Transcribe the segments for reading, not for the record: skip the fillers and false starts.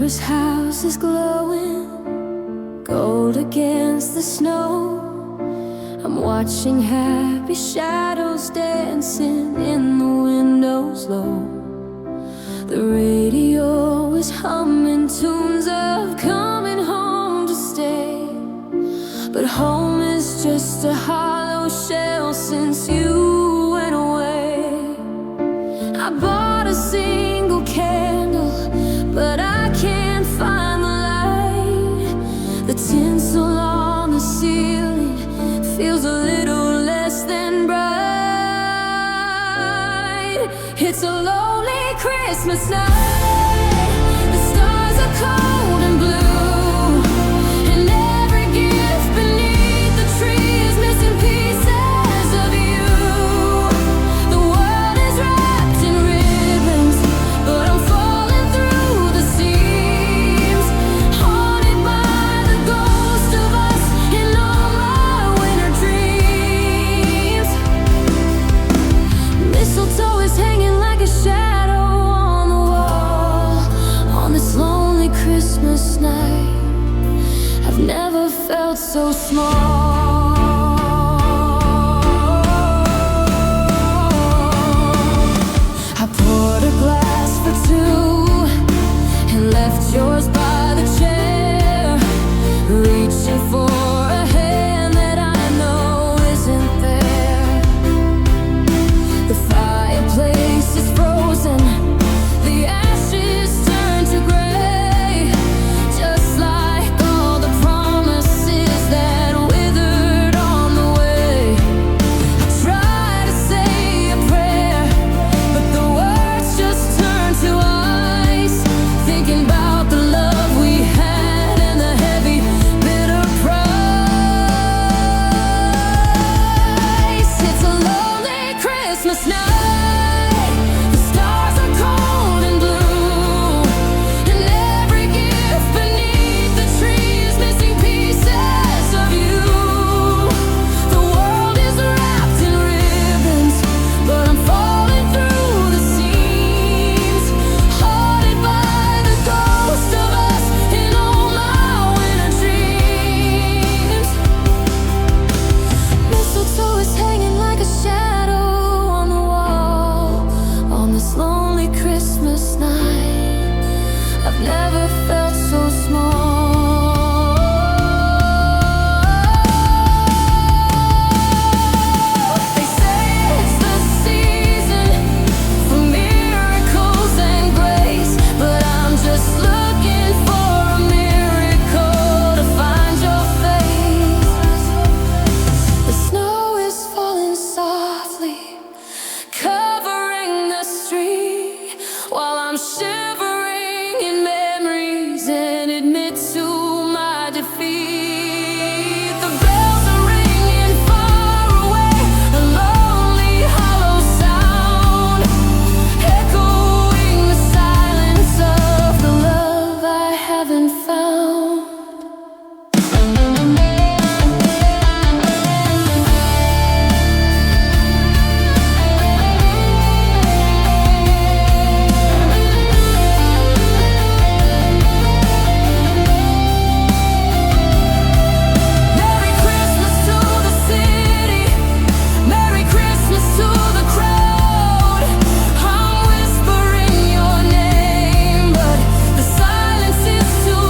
neighbor's house is glowing, gold against the snow. I'm watching happy shadows dancing in the windows low. The radio is humming tunes of coming home to stay, but home is just a hollow shell since you went away. I bought a single candle, but I can't find the light. The tinsel on the ceiling feels a little less than bright. It's a lonely Christmas night. The stars are cold and blue, and every gift beneath the tree is missing pieces of you. The world is wrapped in ribbons, but I'm falling through the seams, haunted by the ghost of us in all my winter dreams. Mistletoe is hanging like a shadow on the wall on this lonely Christmas night. I've never felt so small. I poured a glass for two and left yours by the chair, reaching for a hand that I know isn't there. The fireplace is frozen, the ashes turn to gray, just like all the promises that withered on the way. I try to say a prayer, but the words just turn to ice, thinking about the love we had and the heavy, bitter price. It's a lonely Christmas night. The stars are cold and blue, and every gift beneath the tree is missing pieces of you. The world is wrapped in ribbons, but I'm falling through the seams, haunted by the ghost of us in all my winter dreams. Mistletoe is hanging like a shadow on the wall on this lonely Christmas night. I've never felt so small. They say it's the season for miracles and grace, but I'm just looking for a miracle to find your face. The snow is falling softly, covering the street, while I'm shivering in memories and admit to my defeat. The bells are ringing far away, a lonely hollow sound, echoing the silence of the love I haven't found. Merry Christmas to the city, Merry Christmas to the crowd. I'm whispering your name, but the silence is too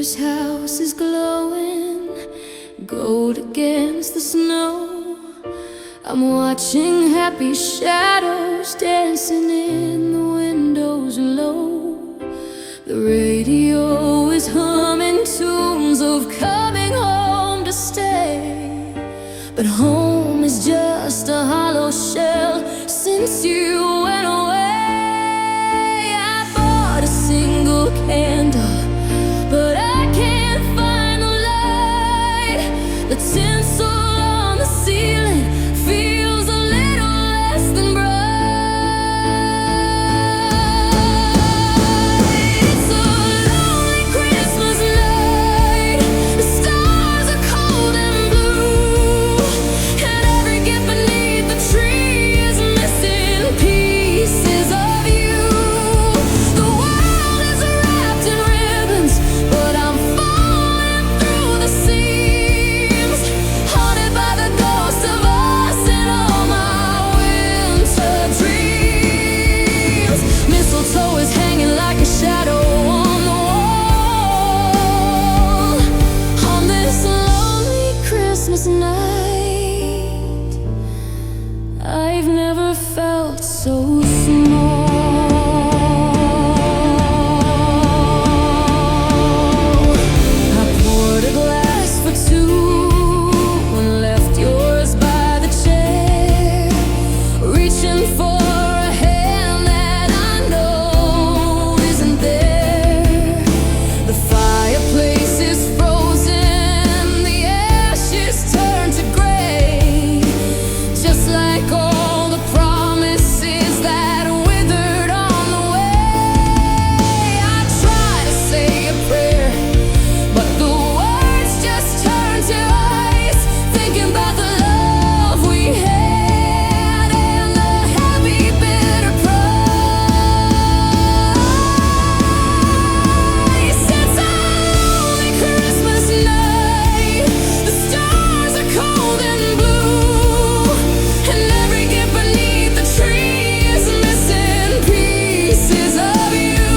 neighbor's house is glowing gold against the snow. I'm watching happy shadows dancing in the windows low. The radio is humming tunes of coming home to stay, but home is just a hollow shell since you went away. I bought a single candle, but I can't find the light. The tinsel on the ceiling feels a little less than bright. It's a lonely Christmas night. The stars are cold and blue, and every gift beneath the tree is missing pieces of you. The world is wrapped in ribbons, but I'm falling through the seams, haunted by the ghosts of us and all my winter dreams. Mistletoe is hanging like a shadow on the wall on this lonely Christmas night. I've never felt so small. I poured a glass for two and left yours by the chair, reaching for a hand that I know isn't there. The fireplace is frozen, the ashes turn to gray, just like all the promises that withered on the way. I try to say a prayer, but the words just turn to ice, thinking about the love we had and the happy bitter price. It's a lonely Christmas night. The stars are cold and blue, and every gift beneath the tree is missing pieces of you.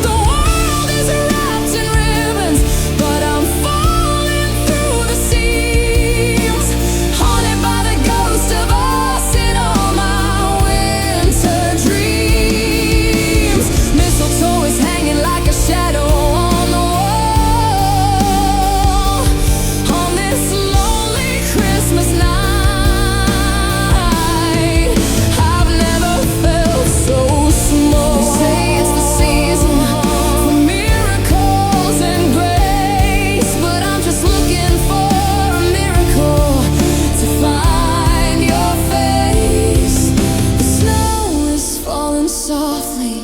The world is wrapped in ribbons, but I'm falling through the seams, haunted by the ghost of us and all my winter dreams. Mistletoe is hanging like a shadow on the wall on this lonely Christmas night. I've never felt so small. They say it's the season for miracles and grace, but I'm just looking for a miracle to find your face. The snow is falling softly,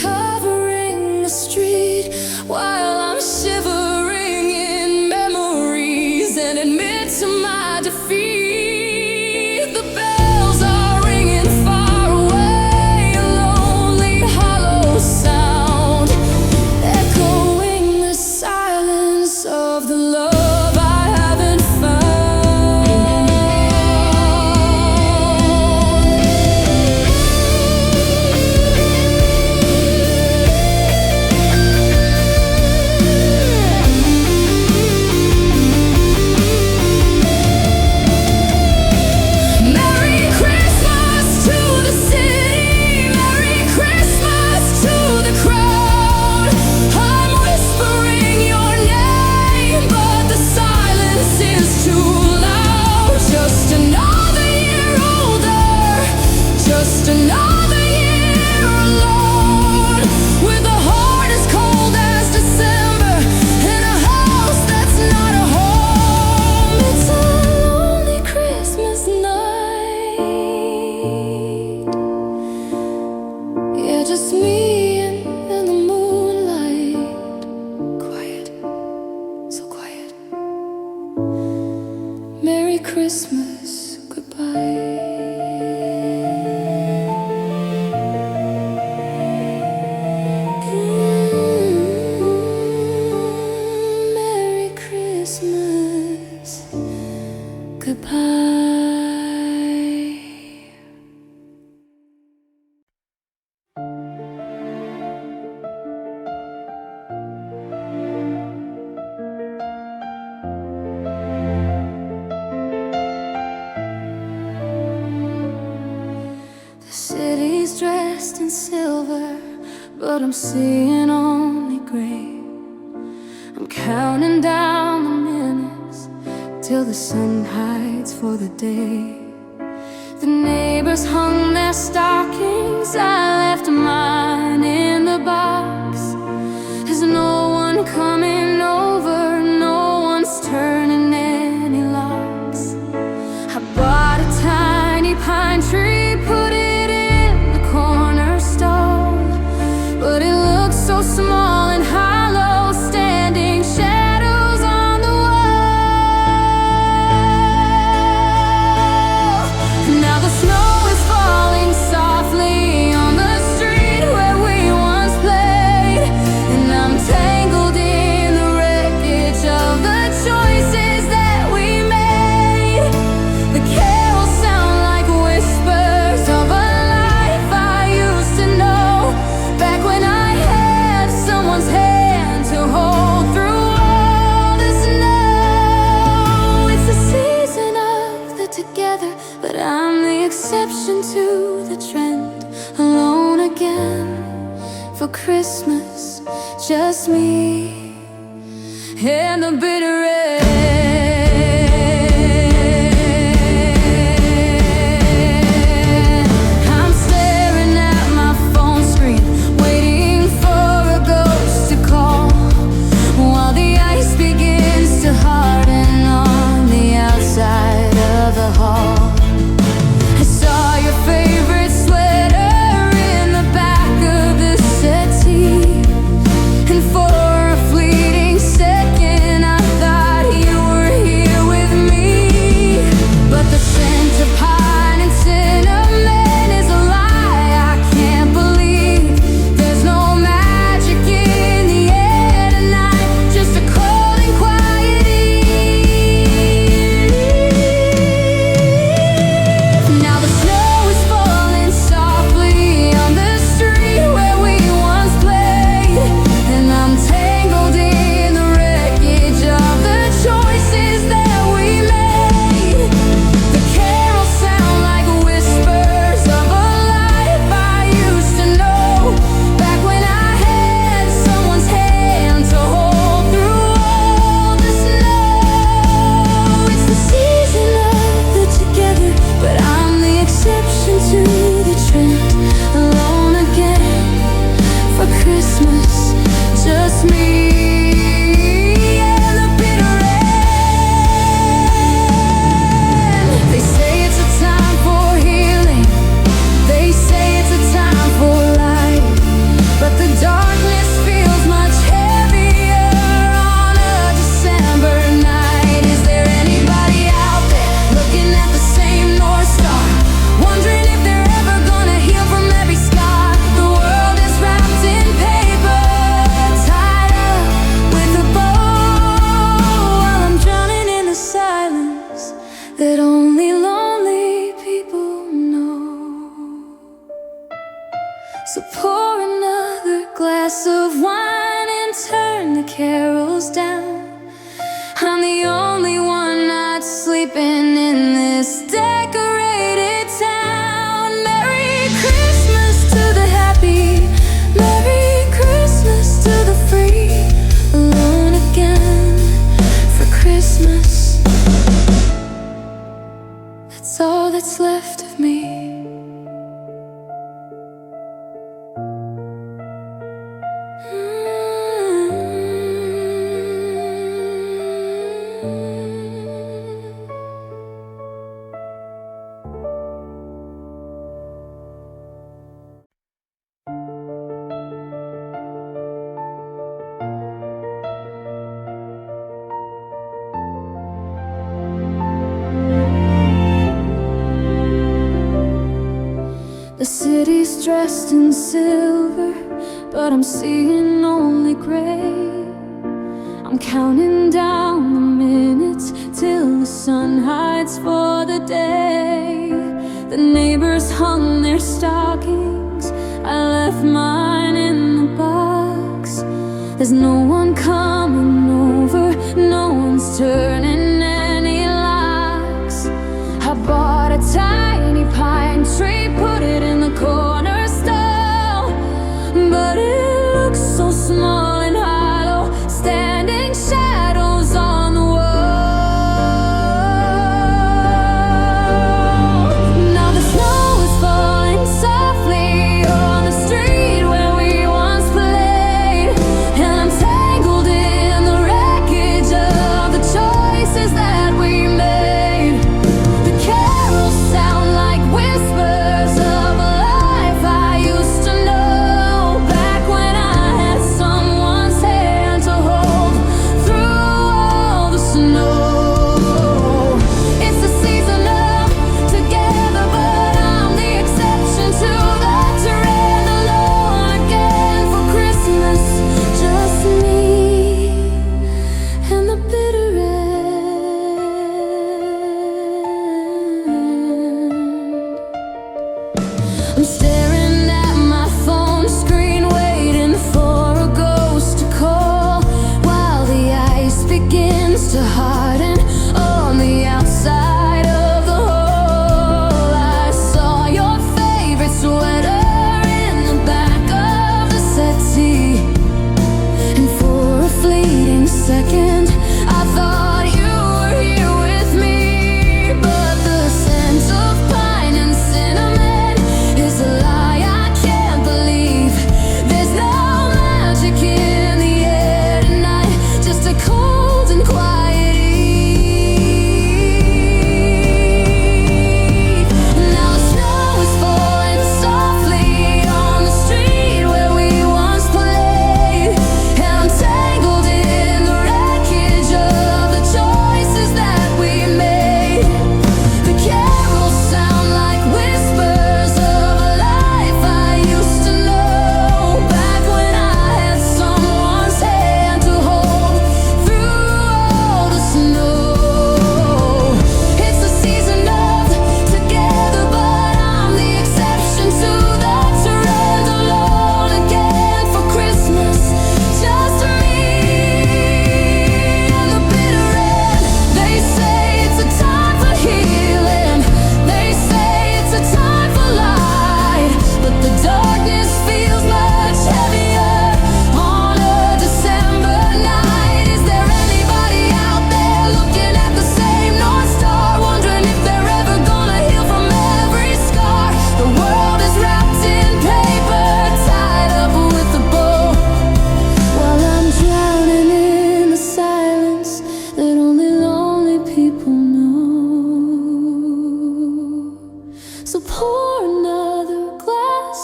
covering the street, while I'm shivering in memories and admit to my defeat. The bells are ringing far away, a lonely hollow sound, echoing the silence of the love I haven't Merry Christmas to the city, Merry Christmas to the crowd. I'm whispering your name, but the silence is too loud. Just another year older, just another year alone, with a heart as cold as December and a house that's not a home. It's a lonely Christmas night. Yeah, just me and the moonlight. Quiet, so quiet. Merry Christmas, goodbye. Merry Christmas, goodbye. city's dressed in silver, but I'm seeing only gray. I'm counting down the minutes till the sun hides for the day. The neighbors hung their stockings, I left mine in the box. There's no one coming over, no one's turning any locks. I bought a tiny pine tree, put it in the corner stall, but it looks so small and hollow, standing shadows on the wall. Now the snow is falling softly on the street where we once played, and I'm tangled in the wreckage of the choices that we made. The carols sound like whispers of a life I used to know, back when I had someone's hand to hold through all the snow. It's the season of the together, but I'm the exception to the trend. Alone again for Christmas, just me and the bitter end. I'm staring at my phone screen, waiting for a ghost to call, while the ice begins to harden on the outside of the hall. I saw your favorite sweater in the back of the settee, and for a fleeting second I thought you were here with me. But the scent of pine and cinnamon is a lie I can't believe. There's no magic in the air tonight, just a cold and quiet eve. Now the snow is falling softly on the street where we once played, and I'm tangled in the wreckage of the choices that we made. The carols sound like whispers of a life I used to know, back when I had someone's hand to hold through all the snow. It's the season of the together, but I'm the exception to the trend. Alone again for Christmas, just me and the bitter end. They say it's a time for healing, they say it's a time for light, but the darkness feels much heavier on a December night. Is there anybody out there looking at the same North Star, wondering if they're ever gonna heal from every scar? The world is wrapped in paper, tied up with a bow, while I'm drowning in the silence that only lonely people know. So pour another glass of wine and turn the carols down. I'm the only one not sleeping in this decorated town. Merry Christmas to the happy, Merry Christmas to the free. Alone again for Christmas, that's all that's left of me. The city's dressed in silver, but I'm seeing only gray. I'm counting down the minutes till the sun hides for the day. The neighbors hung their stockings, I left mine in the box. There's no one coming over, no one's turning any locks. I bought a tiny pine tree, put it in the corner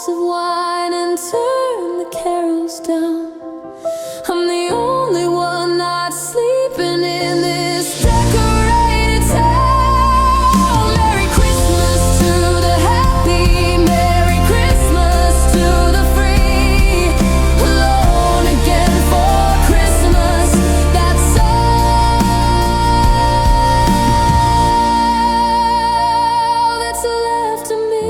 glass of wine and turn the carols down. I'm the only one not sleeping in this decorated town. Merry Christmas to the happy, Merry Christmas to the free. Alone again for Christmas, that's all that's left of me.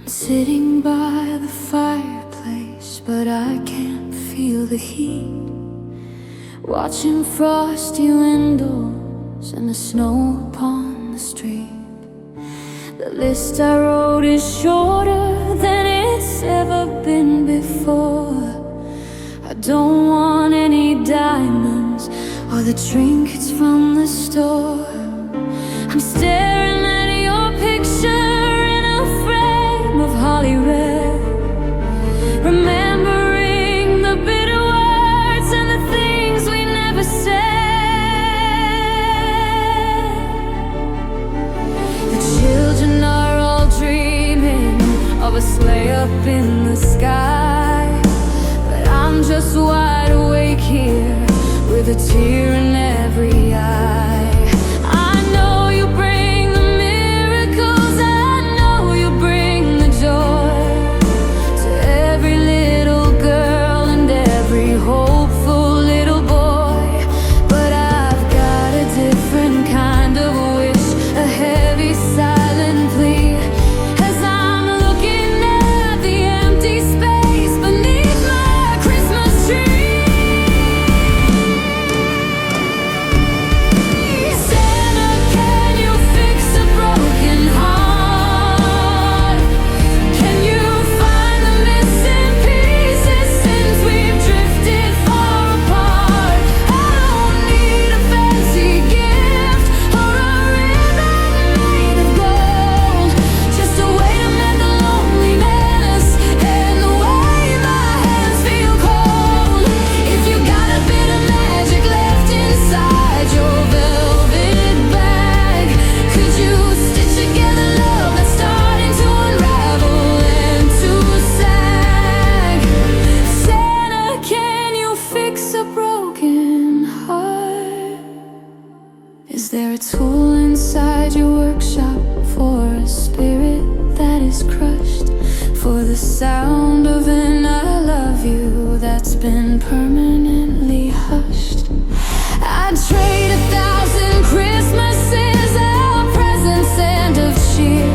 Sitting by the fireplace, but I can't feel the heat. Watching frosty windows and the snow upon the street. The list I wrote is shorter than it's ever been before. I don't want any diamonds or the trinkets from the store. I'm staring at your picture of holly red, remembering the bitter words and the things we never said. The children are all dreaming of a sleigh up in the sky, but I'm just wide awake here with a tear in every eye. I know you bring the miracles, I know you bring the joy to every little girl and every hopeful little boy. But I've got a different kind of wish, a heavy silent plea, as I'm looking at the empty space beneath my Christmas tree. Santa, can you fix a broken heart? Can you find the missing pieces since we've drifted far apart? I don't need a fancy gift or a ribbon made of gold, just a way to mend the loneliness and the way my hands feel cold. If you got a bit of magic left inside your velvet bag, could you stitch together love that's starting to unravel and to sag? Santa, can you fix a broken heart? Is there a tool inside your workshop for a spirit that is crushed? For the sound of an I love you that's been permanently hushed? I'd trade 1,000 Christmases of presents and of cheer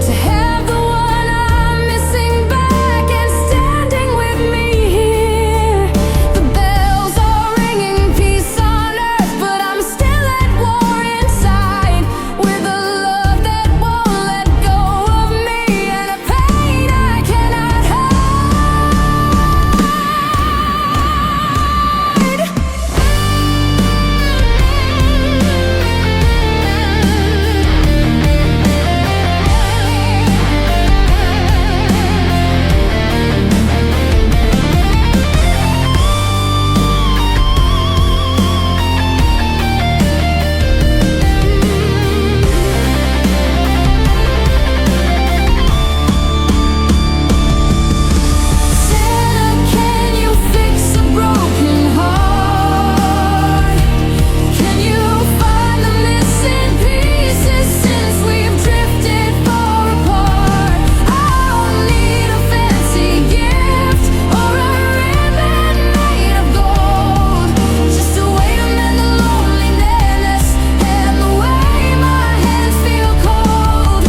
to have the one I'm missing back and standing with me here. The bells are ringing peace on earth, but I'm still at war inside with a love that won't let go of me and a pain I cannot hide. Santa, can you fix a broken heart? Can you find the missing pieces since we've drifted far apart? I don't need a fancy gift or a ribbon made of gold, just a way to mend the loneliness and the way my hands feel cold.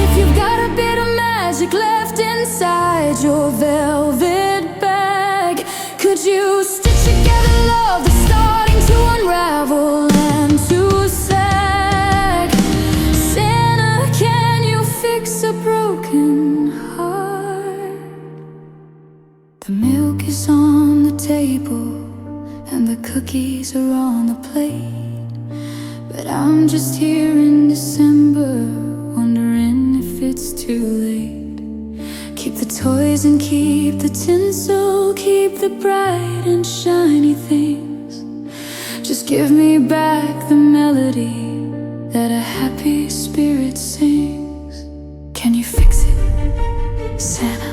If you've got a bit of magic left inside your velvet bag, could you stitch together love that's starting to unravel and to sag? Santa, can you fix a broken heart? is on the table and the cookies are on the plate, but I'm just here in December, wondering if it's too late. Keep the toys and keep the tinsel, keep the bright and shiny things. Just give me back the melody that a happy spirit sings. Can you fix it, Santa?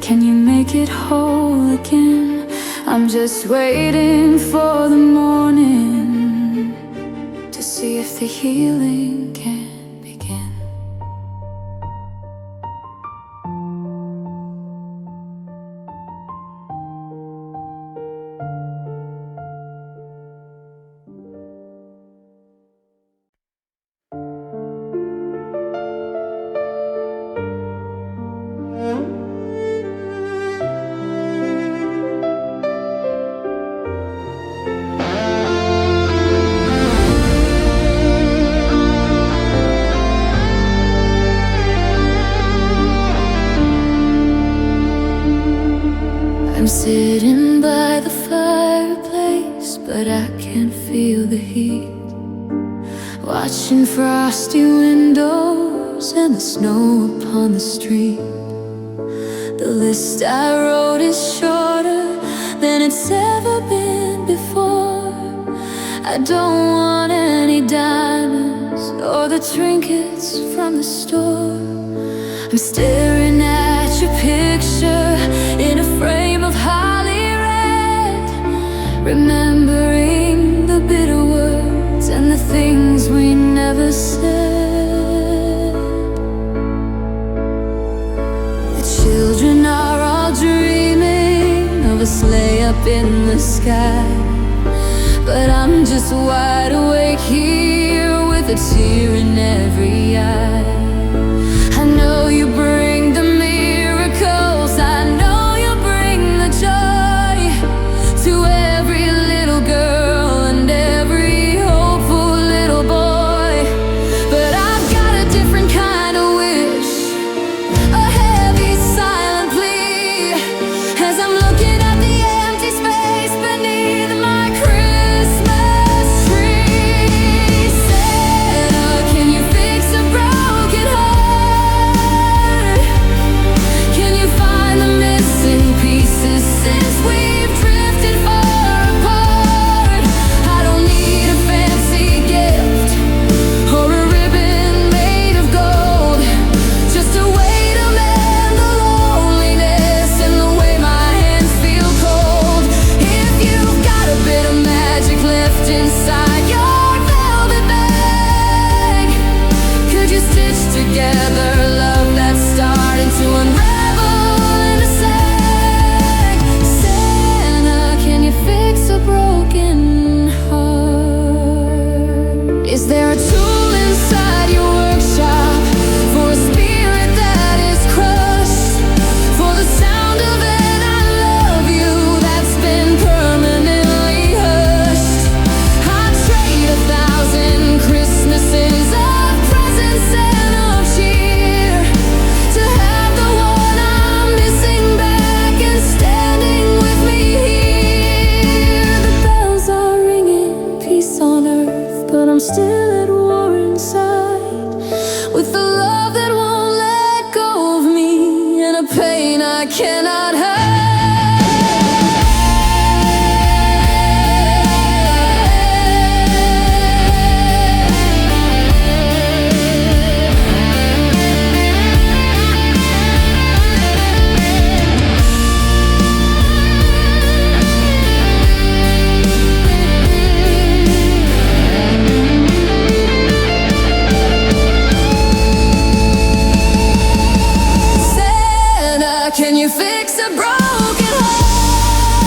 Can you make it whole again? I'm just waiting for the morning to see if the healing can begin. I'm sitting by the fireplace, but I can't feel the heat. Watching frosty windows and the snow upon the street. The list I wrote is shorter than it's ever been before. I don't want any diamonds or the trinkets from the store. I'm staring at your picture in a frame of holly red, remembering the bitter words and the things we never said. The children are all dreaming of a sleigh up in the sky, but I'm just wide awake here with a tear in every eye. I know you bring the miracles, I know you bring the joy to every little girl and every hopeful little boy. But I've got a different kind of wish, a heavy silent plea, as I'm looking at the empty space beneath my Christmas tree. Santa, can you fix a broken heart? Since we've drifted far apart, I don't need a fancy gift or a ribbon made of gold, just a way to mend the loneliness and the way my hands feel cold. If you've got a bit of magic left inside your velvet bag, could you stitch together love that's starting to unravel? Is there a tool inside your workshop for a spirit that is crushed, for the sound of an I love you that's been permanently hushed? I'd trade 1,000 Christmases of presents and of cheer to have the one I'm missing back and standing with me here. The bells are ringing, peace on earth, but I'm still at war inside, with the love that won't let go of me and a pain I cannot hide. Can you fix a broken heart?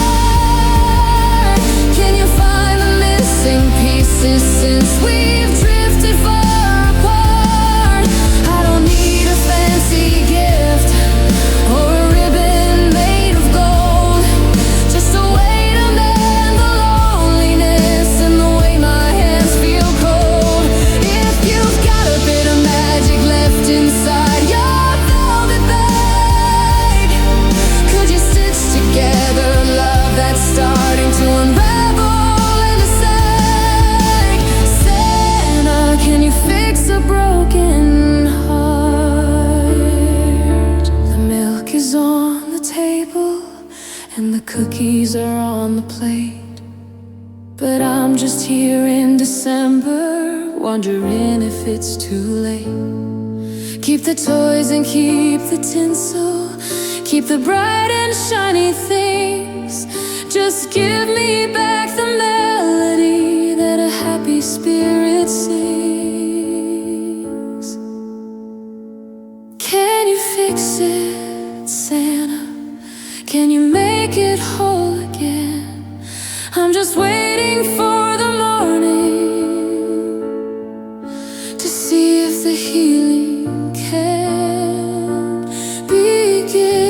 Can you find the missing pieces since we've drifted far apart? I don't need a fancy gift or a ribbon made of gold, just a way to mend the loneliness and the way my hands feel cold. If you've got a bit of magic left inside your velvet bag, could you and the cookies are on the plate. But I'm just here in December, wondering if it's too late. Keep the toys and keep the tinsel, keep the bright and shiny things. Just give me back the melody that a happy spirit sings. Can you fix it, Santa? Can you make it whole again? I'm just waiting for the morning to see if the healing can begin.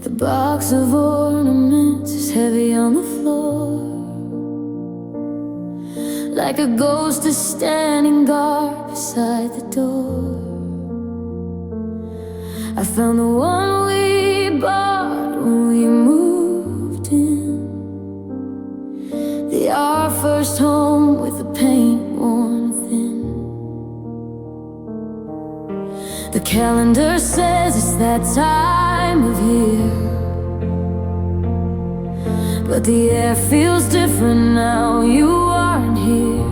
The box of ornaments is heavy on the floor, like a ghost is standing guard beside the door. I found the one we bought when we moved in, our first home with the paint worn thin. The calendar says it's that time of year, but the air feels different now you aren't here.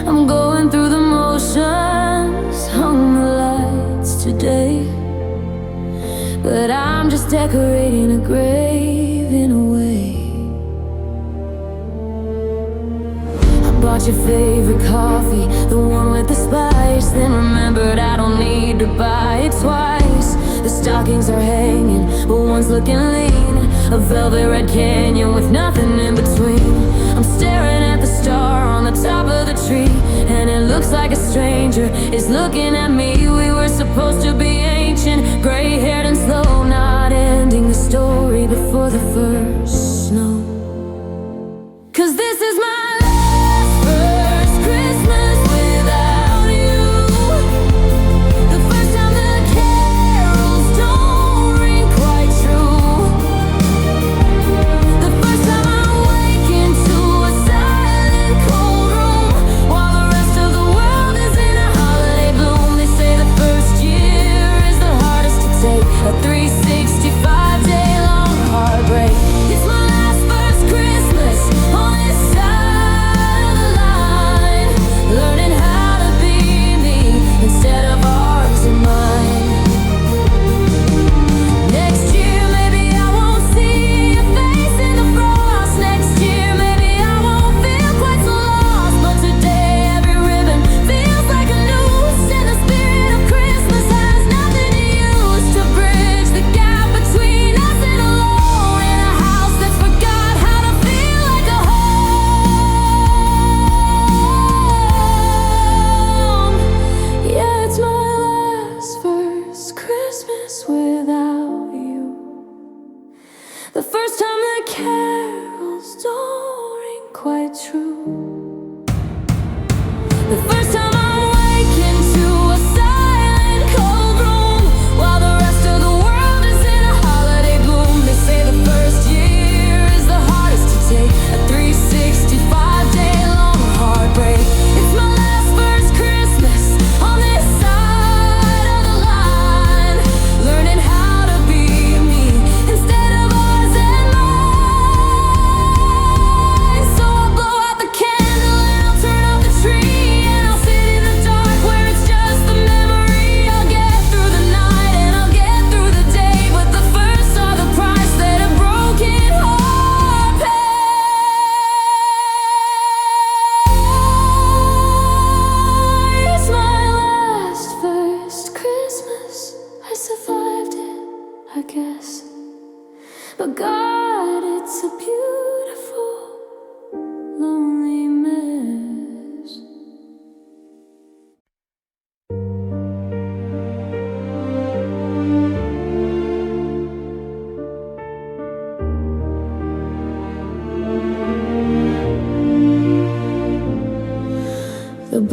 I'm going through the motions, hung the lights today, but I'm just decorating a grave in a way. I bought your favorite coffee, the one with the spice, then remembered I don't need to buy it twice. The stockings are hanging, but one's looking lean, a velvet red canyon with nothing in between. I'm staring at the star on the top of the tree, and it looks like a stranger is looking at me. We were supposed to be ancient, gray-haired and slow, not ending the story before the first snow. 'Cause this is my last first Christmas without you. The first time the carols don't ring quite true. The first time I wake into a silent cold room, while the rest of the world is in a holiday bloom. They say the first year is the hardest to take, a 365-day long heartbreak. It's my last first Christmas on this side of the line, learning how to be me instead of ours and mine. Next year maybe I won't see your face in the frost. Next year maybe I won't feel quite so lost. But today every ribbon feels like a noose, and the spirit of Christmas has nothing to use to bridge the gap between us and alone, in a house that's forgot how to feel like a home. Yeah, it's my last first Christmas without you. The first time the carols don't ring quite true. The first time I wake into a silent cold room, while the rest of the world is in a holiday bloom. They say the first year is the hardest to take, a 365-day long heartbreak. It's my last first Christmas on this side of the line, learning how to be me instead of ours and mine. So I'll blow out the candle and I'll turn off the tree, and I'll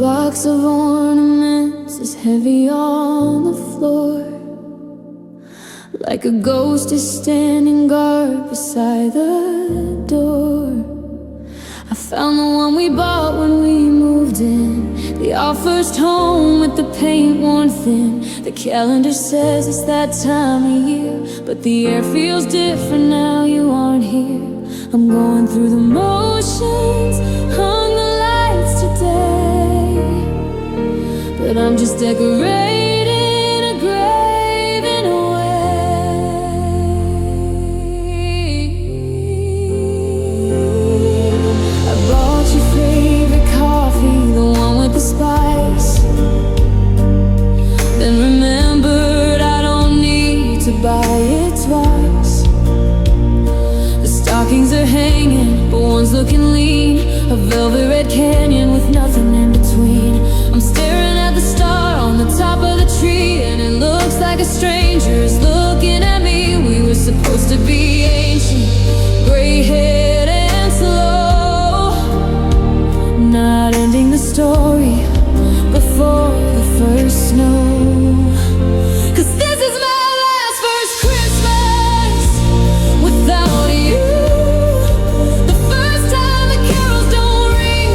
box of ornaments is heavy on the floor, like a ghost is standing guard beside the door. I found the one we bought when we moved in, our first home with the paint worn thin. The calendar says it's that time of year, but the air feels different now you aren't here. I'm going through the motions, hung the lights today, but I'm just decorating a grave in a way. I bought your favorite coffee, the one with the spice, then remembered I don't need to buy it twice. The stockings are hanging, but one's looking lean, a velvet red canyon with nothing in between. I'm staring at the star on the top of the tree, and it looks like a stranger is looking at me. We were supposed to be ancient, gray-haired and slow, not ending the story before the first snow. 'Cause this is my last first Christmas without you. The first time the carols don't ring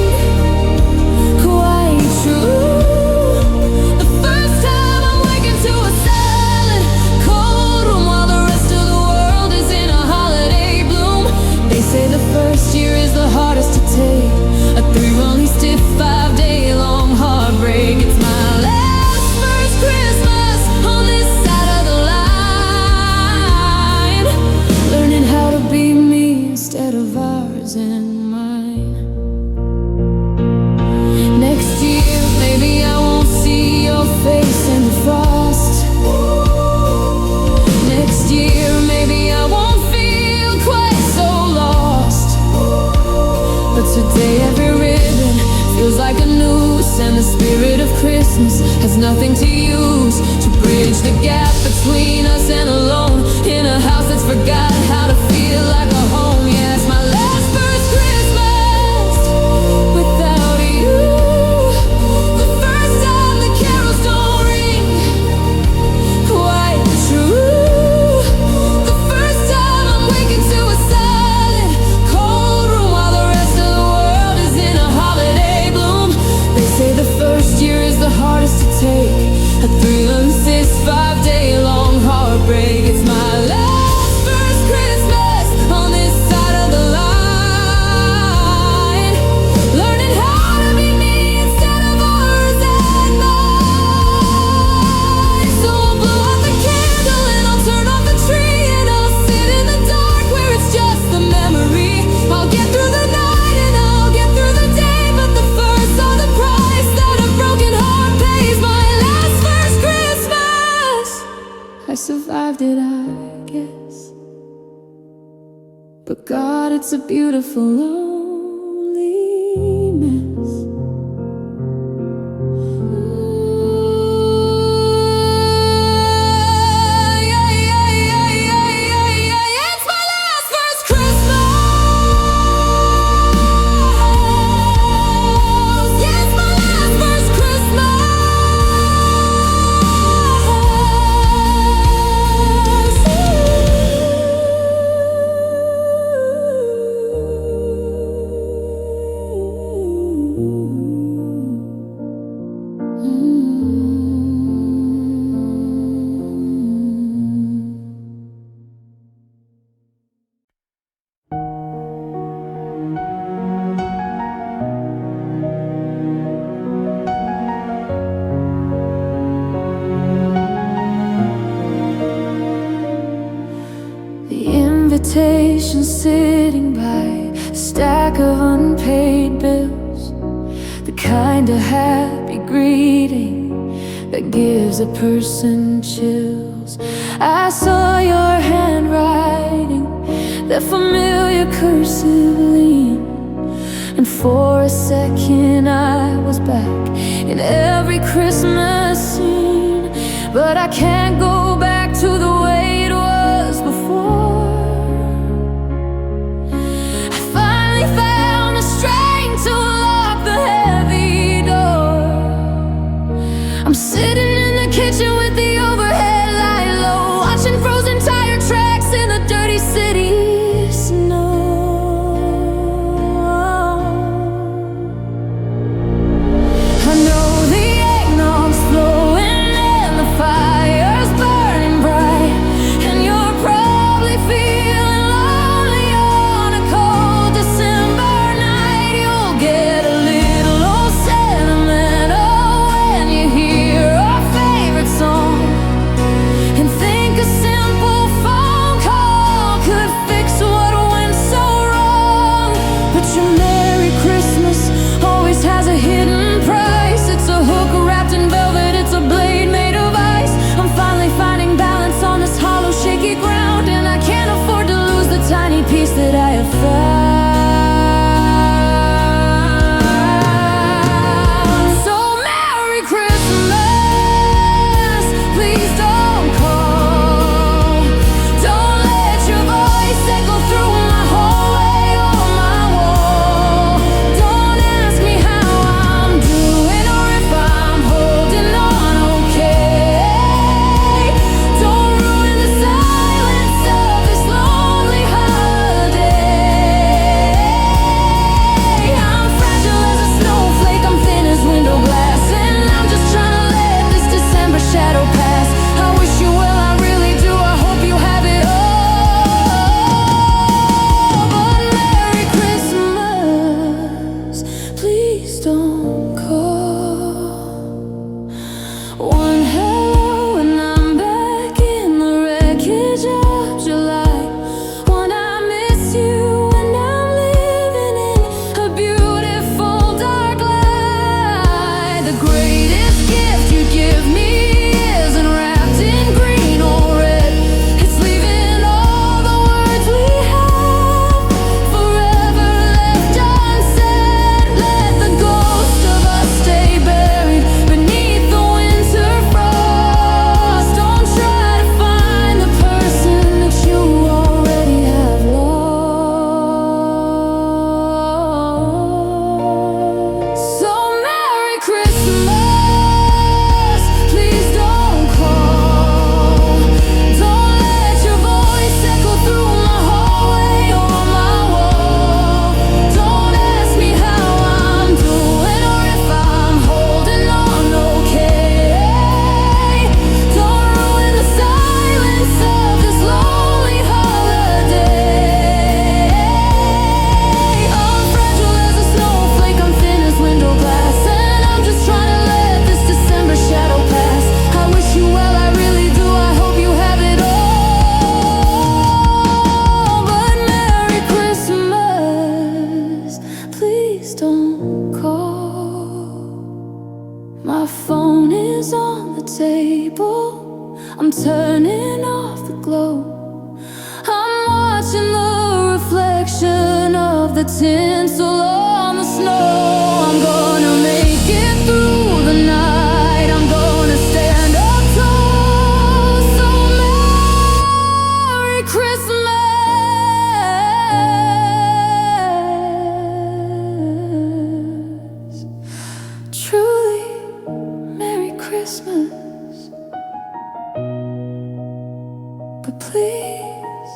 quite true. The first time I'm waking to a silent, cold room while the rest of the world is in a holiday bloom. They say the first year is the hardest to take, a 3-month stiff 5-day long heartbreak. It's my last first Christmas on this side of the line, learning how to be me instead of ours and mine. Next year, maybe I won't see your face in the frost. Next year, maybe I won't feel quite so lost. But today every ribbon feels like a noose, and the spirit of Christmas has nothing to use to bridge the gap between us and alone in a house that's forgot how to feel like a home. Yeah, it's my last first Christmas without you. The first time the carols don't ring quite true. The first time I'm waking to a silent, cold room while the rest of the world is in a holiday bloom. They say the first year is the hardest to take, a 3-month 5-day long heartbreak. It's my last first Christmas on this side of the line, learning how to be me instead of ours and mine. So I'll blow out the candle and I'll turn off the tree, and I'll sit in the dark where it's just the memory. I'll get through the night and I'll get through the day, but the first are the price that a broken heart pays. My last first Christmas, I survived it, I guess, but God, it's a beautiful loneliness. Yeah, yeah, yeah, yeah, yeah, yeah. It's my last first Christmas. Yeah, it's my last first Christmas. The invitation sitting by a stack of unpaid bills, the kind of happy greeting that gives a person chills. I saw your handwriting, that familiar cursive lean, and for a second I was back in every Christmas scene. But I can't go back to the way it was before. I finally found the strength to lock the heavy door. table, I'm turning off the glow. I'm watching the reflection of the tinsel on the snow. I'm gonna make it through the night. I'm gonna stand up tall. So Merry Christmas. Truly, Merry Christmas. But please,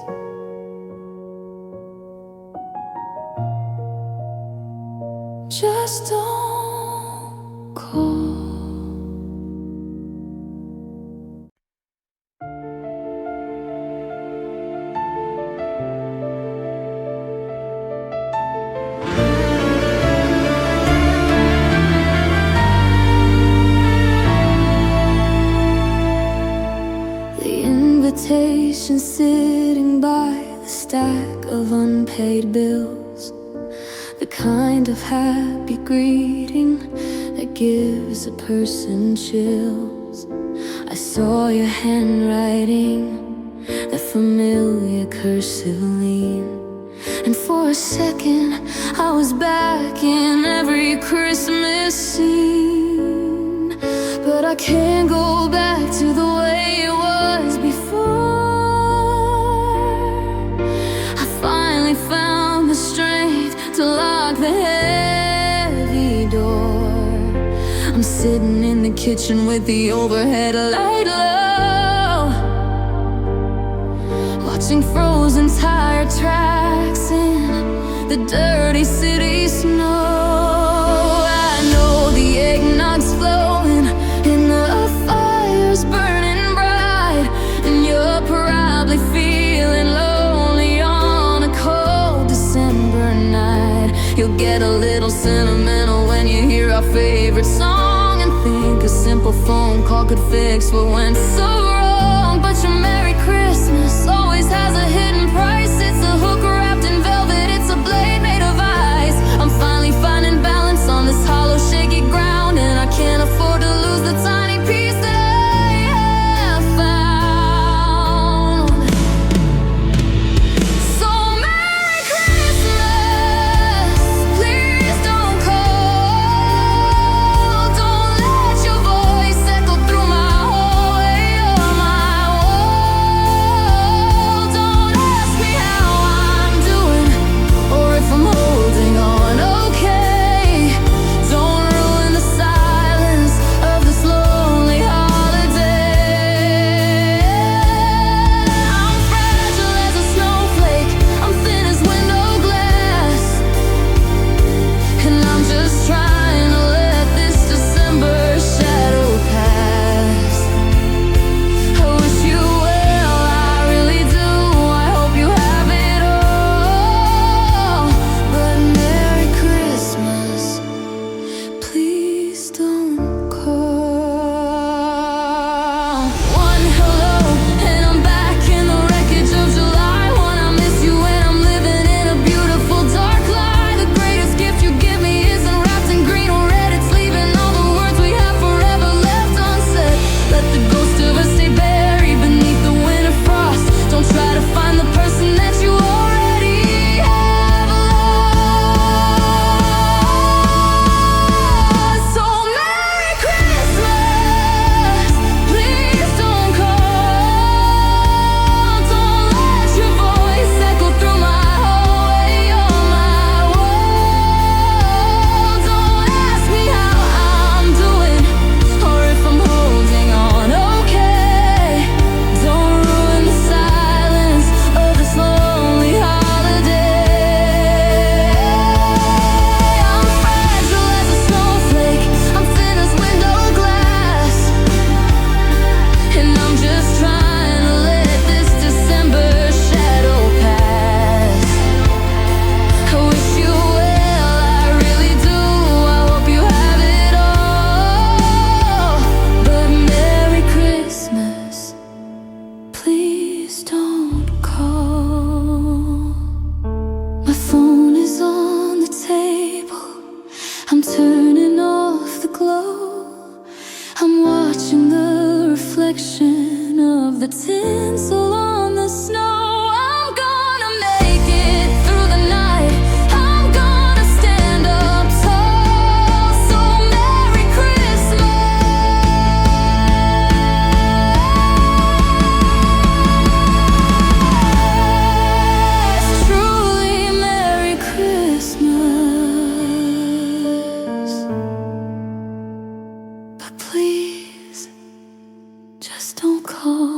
just don't call. The invitation sitting by the stack of unpaid bills, the kind of happy greeting that gives a person chills. I saw your handwriting, that familiar cursive lean, and for a second I was back in every Christmas scene. But I can't go back to the way it was before. I finally found the strength to lock the heavy door. I'm sitting in the kitchen with the overhead light low, watching frozen tire tracks in the dirty city snow. I know the eggnog's flowing and the fire's burning bright, and you're probably feeling lonely on a cold December night. You'll get a little sentimental when you hear our favorite song, and think a simple phone call could fix what went so wrong. But your Merry Christmas always has a hidden price. It's a hook wrapped in velvet, it's a blade made of ice. I'm finally finding balance on this hollow, shaky ground, and I can't afford to lose the tiny piece that I have found. So Merry Christmas, please don't call. Don't let your voice echo through my hallway or my walls. the tinsel on the snow. I'm gonna make it through the night. I'm gonna stand up tall. So Merry Christmas. Truly Merry Christmas. But please, just don't call.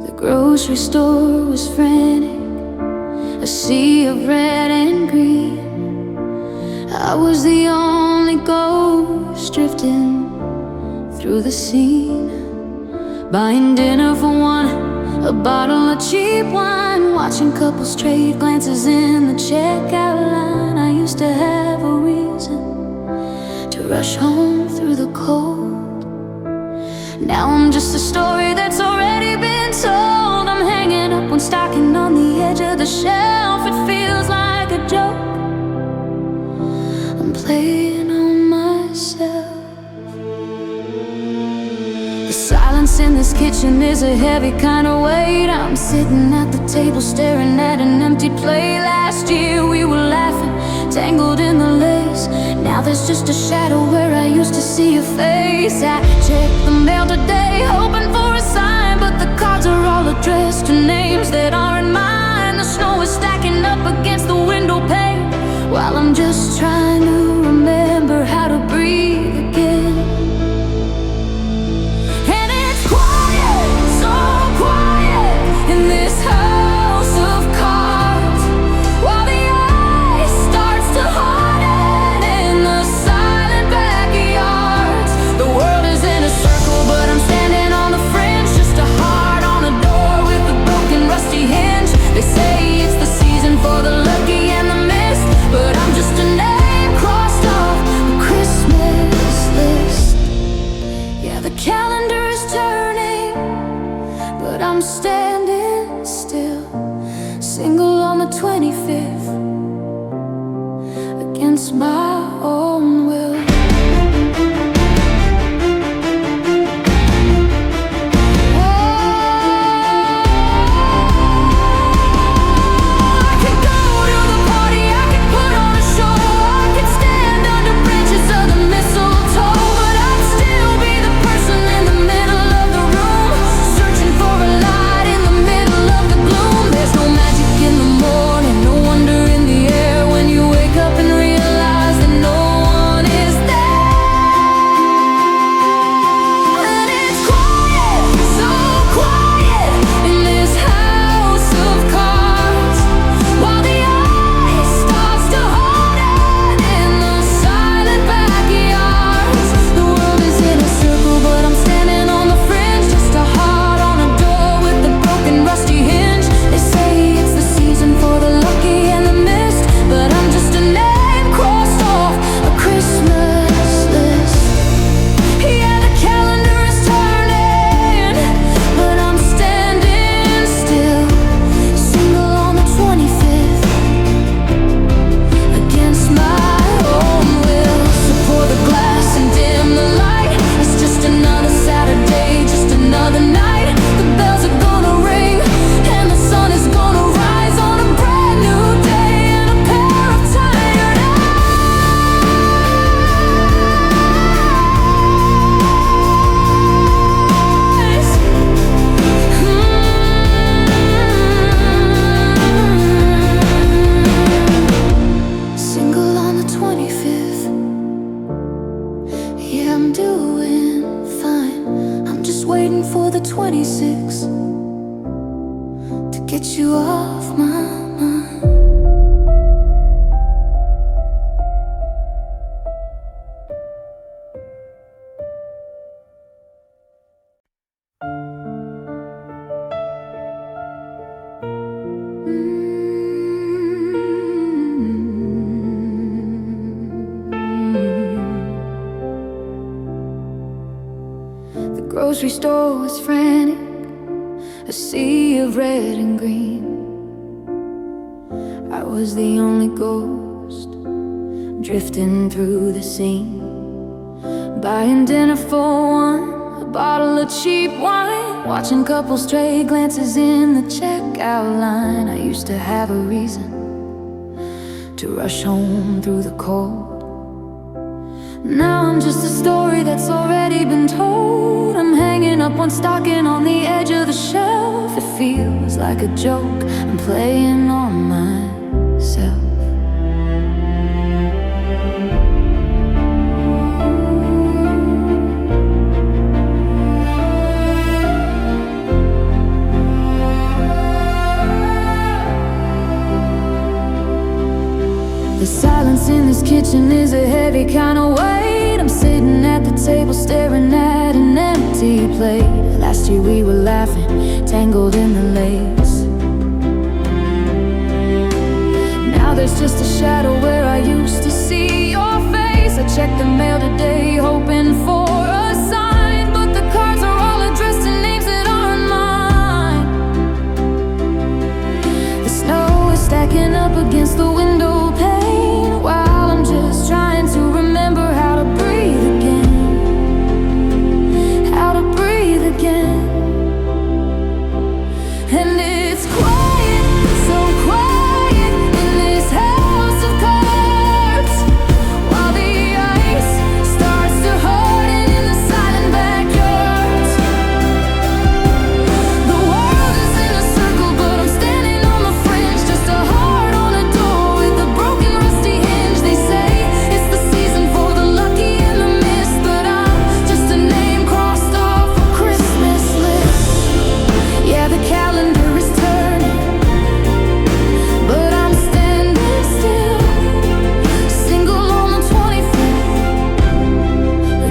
The grocery store was frantic, a sea of red and green. I was the only ghost drifting through the scene, buying dinner for one, a bottle of cheap wine, watching couples trade glances in the checkout line. I used to have a reason to rush home through the cold. Now I'm just a story that's already been told. I'm hanging up one stocking on the edge of the shelf. It feels like a joke. I'm playing on myself. The silence in this kitchen is a heavy kind of weight. I'm sitting at the table staring at an empty plate. Last year we were laughing, tangled in the lace. Now there's just a shadow where I used to see your face. I checked the mail today, hoping for a sign, but the cards are all addressed to names that aren't mine. The snow is stacking up against the window pane, while I'm just trying to remember how to breathe again. And it's quiet, so quiet in this house of cards, while the ice starts to harden in the silent backyards. The world is in a circle, but I'm standing on the fringe, just a heart on a door with a broken rusty hinge. They say it's the season for the lucky and the missed, but I'm just a name crossed off the Christmas list. Yeah, the calendar is turning, but I'm standing still, single on the 25th, against my own will. You off my mind. grocery store was frantic, a sea of red and green. I was the only ghost drifting through the scene, buying dinner for one, a bottle of cheap wine, watching couples stray glances in the checkout line. I used to have a reason to rush home through the cold. Now I'm just a story that's already been told. I'm hanging up one stocking on the edge of the shelf. It feels like a joke, I'm playing on myself. The silence in this kitchen is a heavy kind of weight. I'm sitting at the table staring at an empty plate. Last year we were laughing, tangled in the lace. Now there's just a shadow where I used to see your face. I checked the mail today hoping for a sign, but the cards are all addressed to names that aren't mine. The snow is stacking up against the window pane, while I'm just trying to remember how to breathe again. How to breathe again. And it's quiet, so quiet in this house of cards, while the ice starts to harden in the silent backyards. The world is in a circle, but I'm standing on the fringe, just a heart on a door with a broken rusty hinge. They say it's the season for the lucky and the missed, but I'm just a name crossed off a Christmas list. Yeah, the calendar is turning, but I'm standing still, single on the 25th,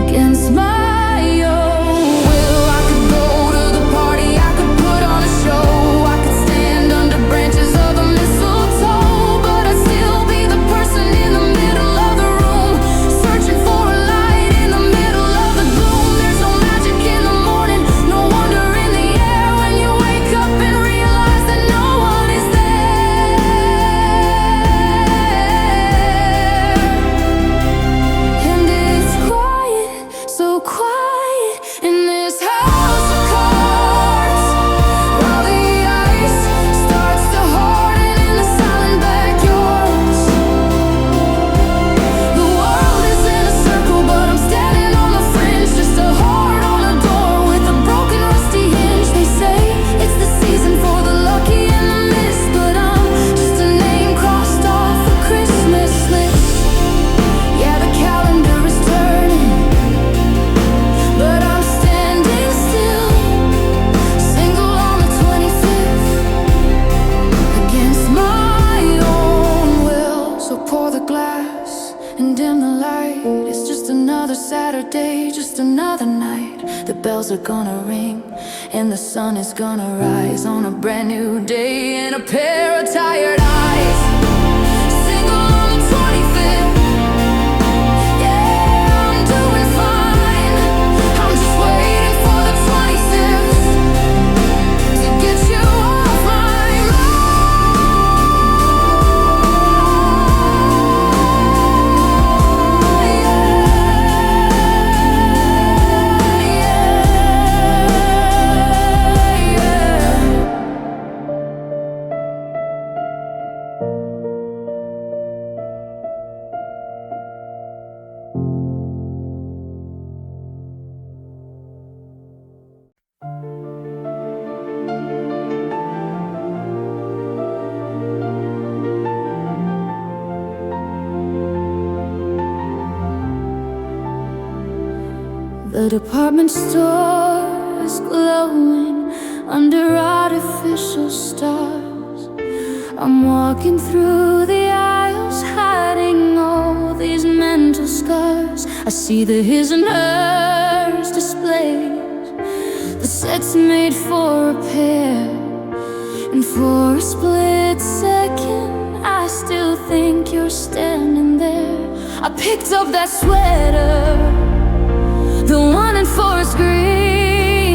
against my own will. I could go to the party, I could put on a show, I could stand under branches of a mistletoe, but I'd still be the person in the middle of the room, searching for a light in the middle of the gloom. There's no magic in the morning, no wonder in the air when you wake up and realize that no one is there. And it's quiet, so quiet in this house of cards, while the ice starts to harden in the silent backyards. The world is in a circle, but I'm standing on the fringe, just a heart on a door with a broken rusty hinge. They say it's the season for the lucky and the missed, but I'm just a name crossed off a Christmas list. Yeah, the calendar is turning, but I'm standing still, single on the 25th, against my own will. So pour the glass and dim the light. It's just another Saturday, just another night. The bells are gonna ring and the sun is gonna rise on a brand new day in a pair of tired eyes. Single on the 25th. Yeah, I'm doing fine. I'm just waiting for the 26th to get you off my The department store is glowing under artificial stars. I'm walking through the aisles, hiding all these mental scars. I see the his and hers displays, the sets made for a pair. And for a split second, I still think you're standing there. I picked up that sweater, the one in forest green.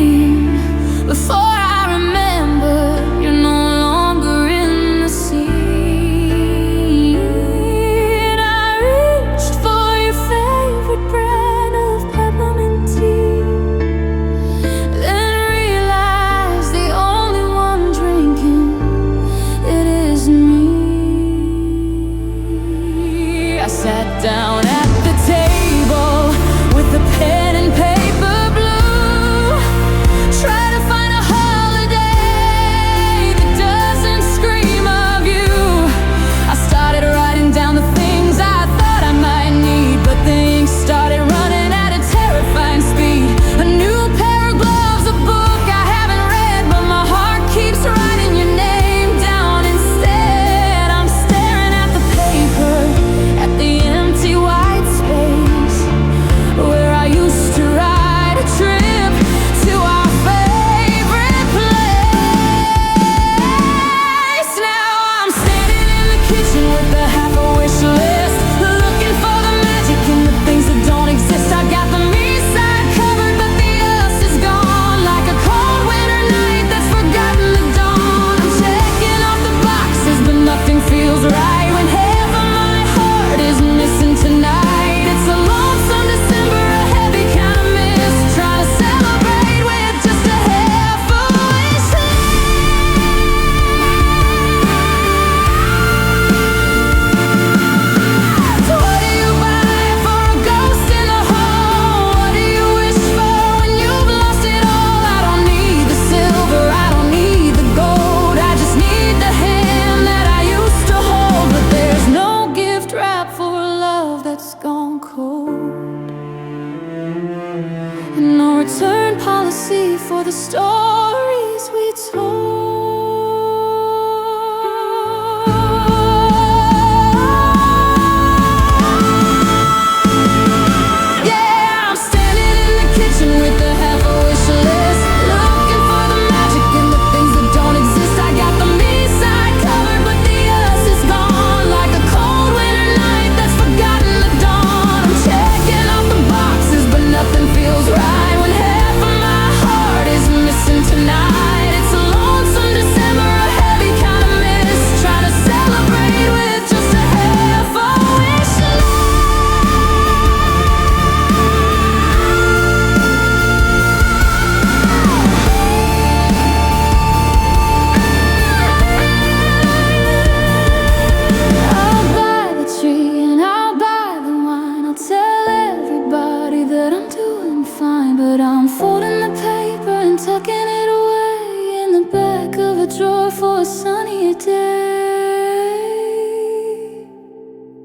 a sunnier day.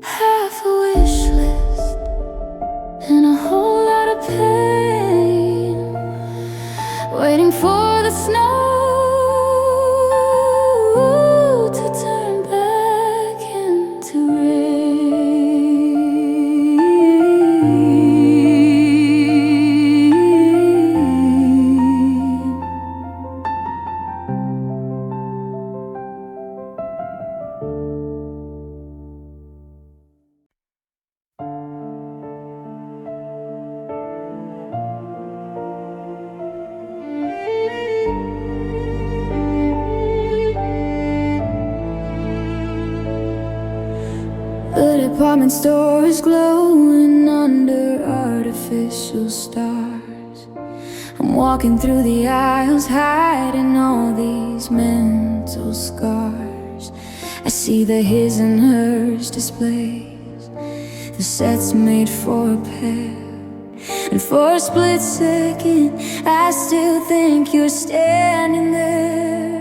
Half a wish list and a whole lot of pain, waiting for the snow to turn back into The department store is glowing under artificial stars. I'm walking through the aisles, hiding all these mental scars. I see the his and hers displays, the sets made for a pair. And for a split second, I still think you're standing there.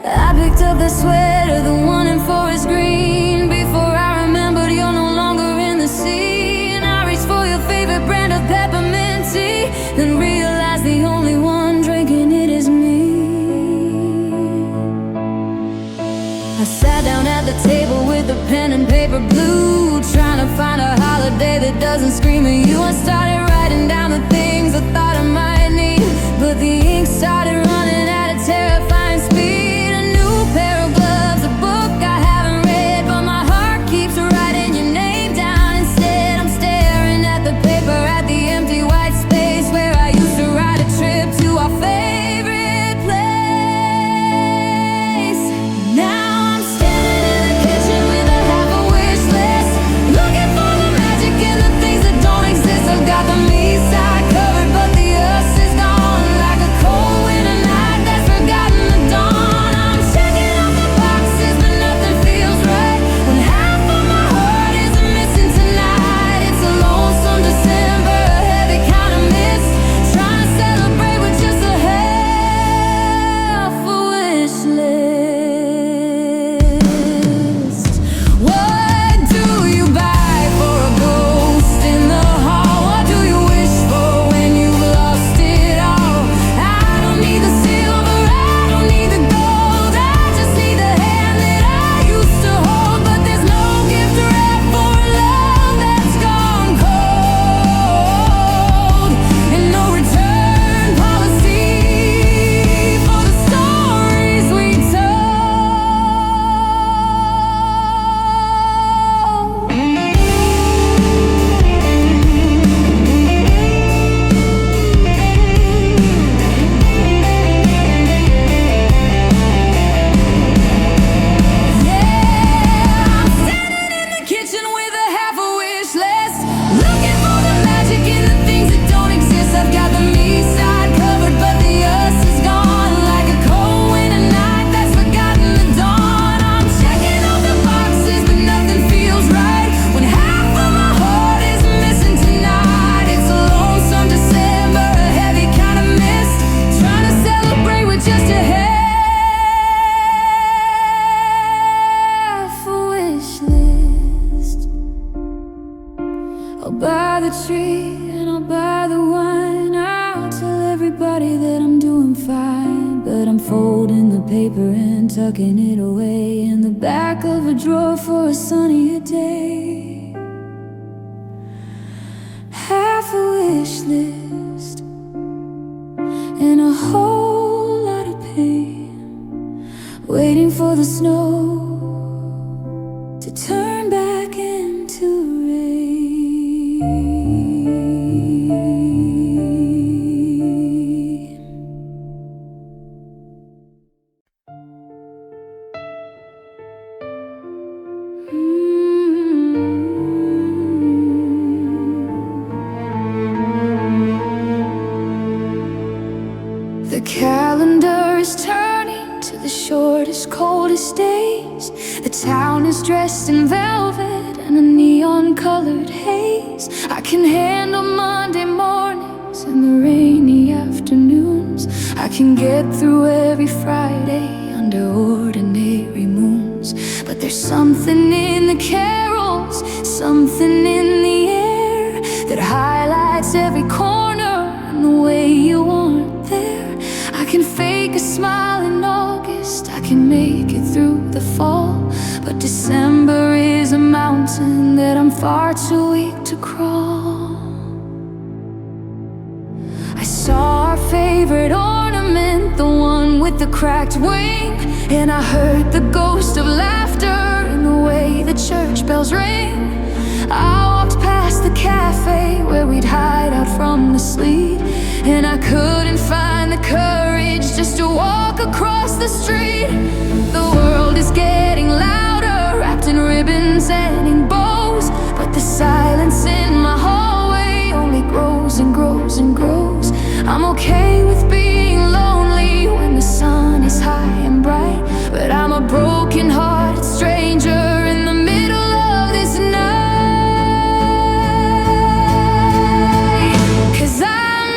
I picked up the sweater, the one in forest green, before I remembered you're no longer in the scene. I reached for your favorite brand of peppermint tea, then realized the only one drinking it is me. I sat down at the table with a pen and paper blue, trying to find a holiday that doesn't scream at you. I started writing down the things I thought I might need, but the ink started running at a terrifying speed. Pair of gloves, a book I haven't read, but my heart keeps writing your name down instead. I'm staring at the paper, at the empty white space where I used to write a trip to our favorite place. Now I'm standing in the kitchen with a half a wish list, looking for the magic in the things that don't exist. I've got the me side covered, but the us is gone, like a cold winter night that's forgotten the dawn. I'll buy the tree and I'll buy the wine. I'll tell everybody that I'm doing fine, but I'm folding the paper and tucking it away in the back of a drawer for a sunnier day. Half a wish list and a whole lot of pain, waiting for the snow to turn back into rain. The calendar is turning to the shortest, coldest days. The town is dressed in velvet and a neon-colored haze. I can handle Monday mornings and the rainy afternoons. I can get through every Friday under ordinary moons. But there's something in the carols, something in the air that highlights every corner and the way you aren't there. I can fake a smile in August, I can make it through the fall, but December is a mountain that I'm far too weak to crawl. I saw our favorite ornament, the one with the cracked wing, and I heard the ghost of laughter in the way the church bells ring. I walked past the cafe where we'd hide out from the sleet, and I couldn't find the courage just to walk across the street. The world is getting louder, wrapped in ribbons and in bows, but the silence in my hallway only grows and grows and grows. I'm okay with being lonely when the sun is high and bright, but I'm a broken-hearted stranger in the middle of this night. 'Cause I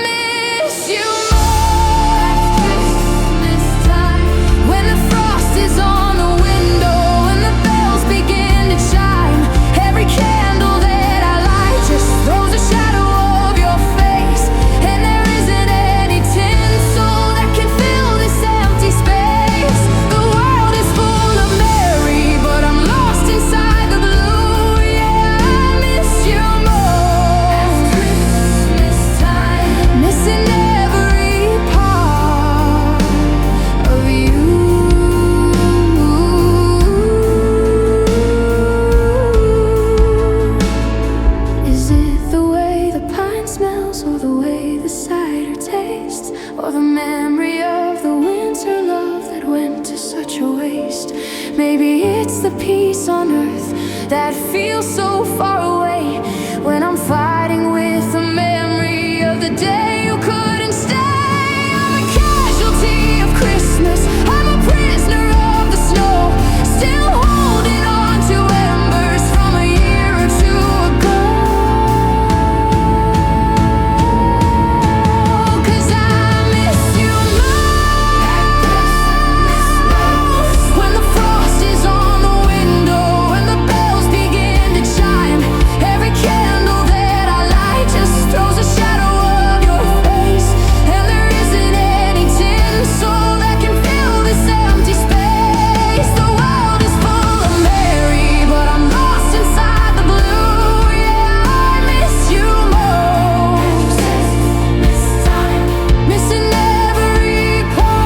miss you more at Christmas time, when the frost is on the window and the bells begin to chime. Every candle that I light just throws a shadow of your face, and there isn't any tinsel that can fill this empty space. The world is full of Mary, but I'm lost inside the blue. Yeah, I miss you more at Christmas time, missing every part of you. Is it the way the pine smells, or the way the cider tastes, or the memory of the winter love that went to such a waste? Maybe it's the peace on earth that feels so far away when I'm fighting with the memory of the day you couldn't stay. I'm a casualty of Christmas, I'm a prisoner of the snow, still holding on to embers from a year or two ago. 'Cause I miss you most when the frost is on the window and the bells begin to chime. Every candle that I light just throws a shadow of your face, and there isn't any tinsel that can fill this empty space. The world is full of Mary, but I'm lost inside the blue. Yeah, I miss you most at Christmas time, missing every part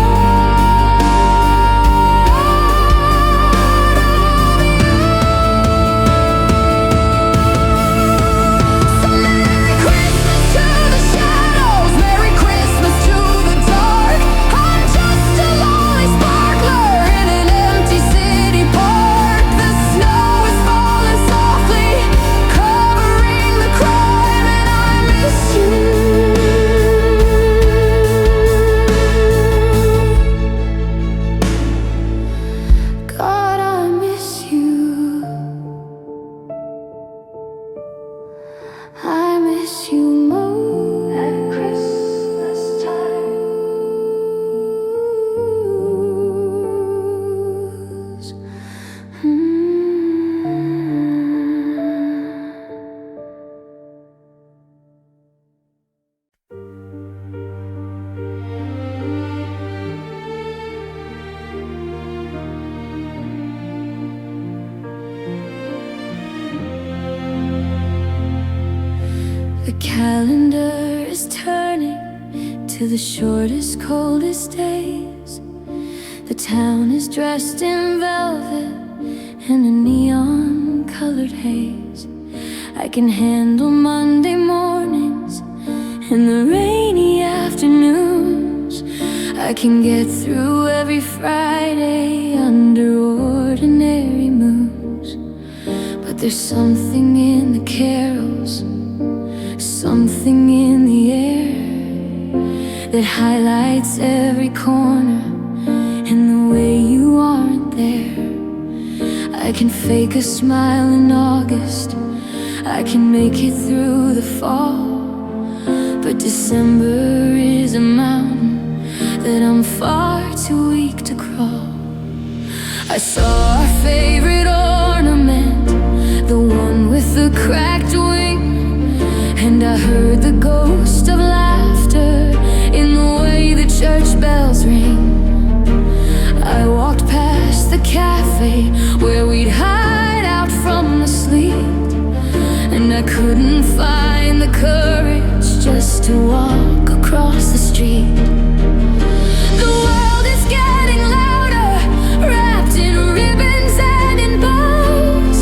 of you. So Merry Christmas to the shadows, Merry Christmas to the dark. I'm just a lonely sparkler in an empty city park. The snow is falling softly, covering the crime, and I miss you. God, I miss you. I miss you more at Christmas time. The calendar is turning to the shortest, coldest days. The town is dressed in velvet and a neon-colored haze. I can handle Monday mornings and the rainy afternoons. I can get through every Friday under ordinary moons. But there's something in the carols, something in the air that highlights every corner and the way you aren't there. I can fake a smile in August, I can make it through the fall, but December is a mountain that I'm far too weak to crawl. I saw our favorite ornament, the one with the cracked wing, and I heard the ghost of laughter in the way the church bells ring. I walked past the cafe where we'd hide out from the sleet, and I couldn't find the courage just to walk across the street. The world is getting louder, wrapped in ribbons and in bows,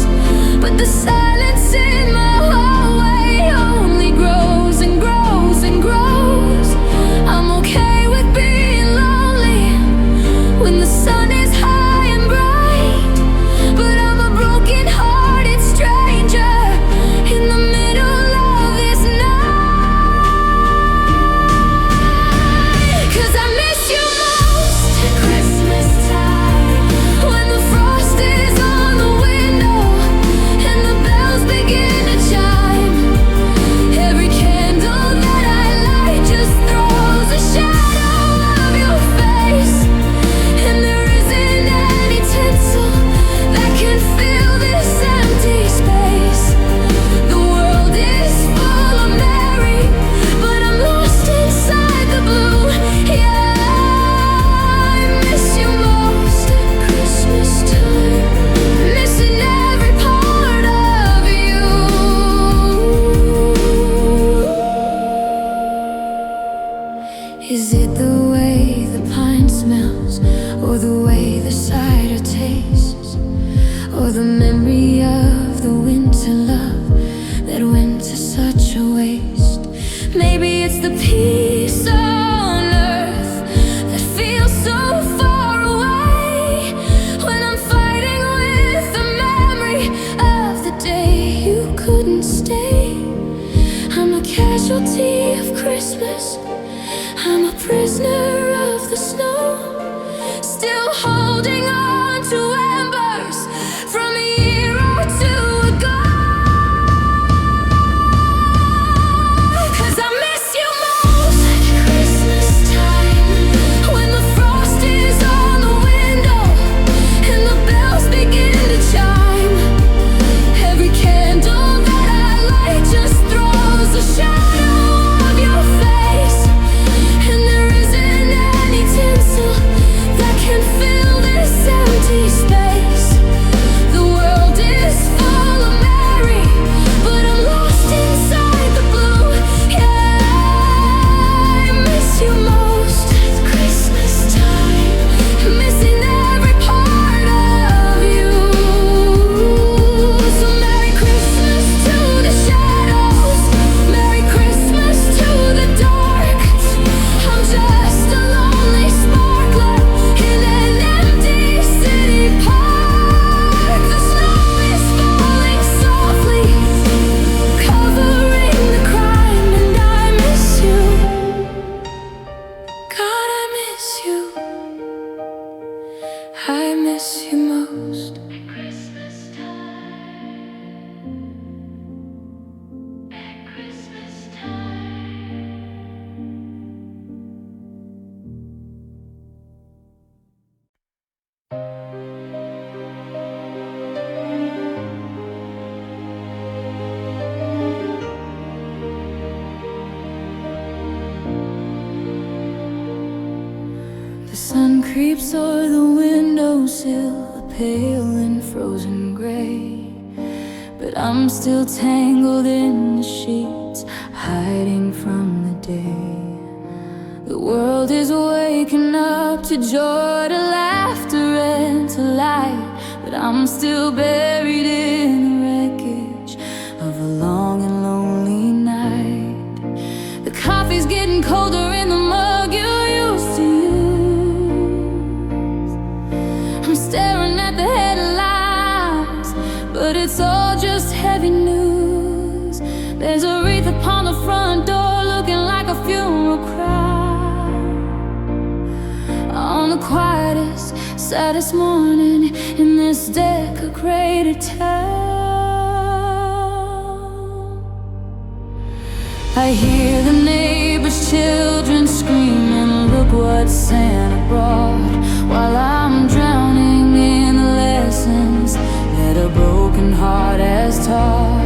but the silence in my hallway only grows and grows and grows. I'm okay with being lonely when the sun is high and bright, but I'm a broken-hearted stranger in the middle of this night. 'Cause I miss you most at Christmas time, when the frost is on the window and the bells begin to chime. Every candle that I light just throws a shadow of your face, and there isn't any tinsel that can fill this empty space. The world is full of Mary, but I'm lost inside the blue. Yeah, I miss you most at Christmas time, missing every part of you. Is it the way the pine smells, or the way the cider tastes, or the memory of the winter love that went to such a waste? Maybe it's the peace on earth that feels so far away when I'm fighting with the memory of the day you couldn't stay. I'm a casualty of Christmas, I'm a prisoner of the snow, still holding on to embers from a year or two ago. 'Cause I miss you most at Christmas time, when the frost is on the window and the bells begin to chime. Every candle that I light just throws a shadow of your face, and there isn't any tinsel that can fill this empty space. The world is full of Mary, but I'm lost inside the blue. Yeah, I miss you most at Christmas time, missing every part of you. So Merry Christmas to the shadows, Merry Christmas to the dark. I'm just a lonely sparkler in an empty city park. The snow is falling softly, covering the crime, and I miss you. God, I miss you. I miss you most at Christmas time, at Christmas time. The sun creeps o'er the windowsill, pale and frozen gray, but I'm still tangled in the sheets, hiding from the day. The world is waking up to joy, to laughter and to light, but I'm still buried in the wreckage of a long and lonely night. The coffee's getting colder in the mug you used to use. I'm staring at the headlines, but it's all just heavy news. There's a wreath upon the front door, looking like a funeral crowd. On the quietest, saddest morning in this desecrated town, I hear the neighbors' children screaming, look what what Santa brought, while I'm drowning in the lessons that a broken heart has taught.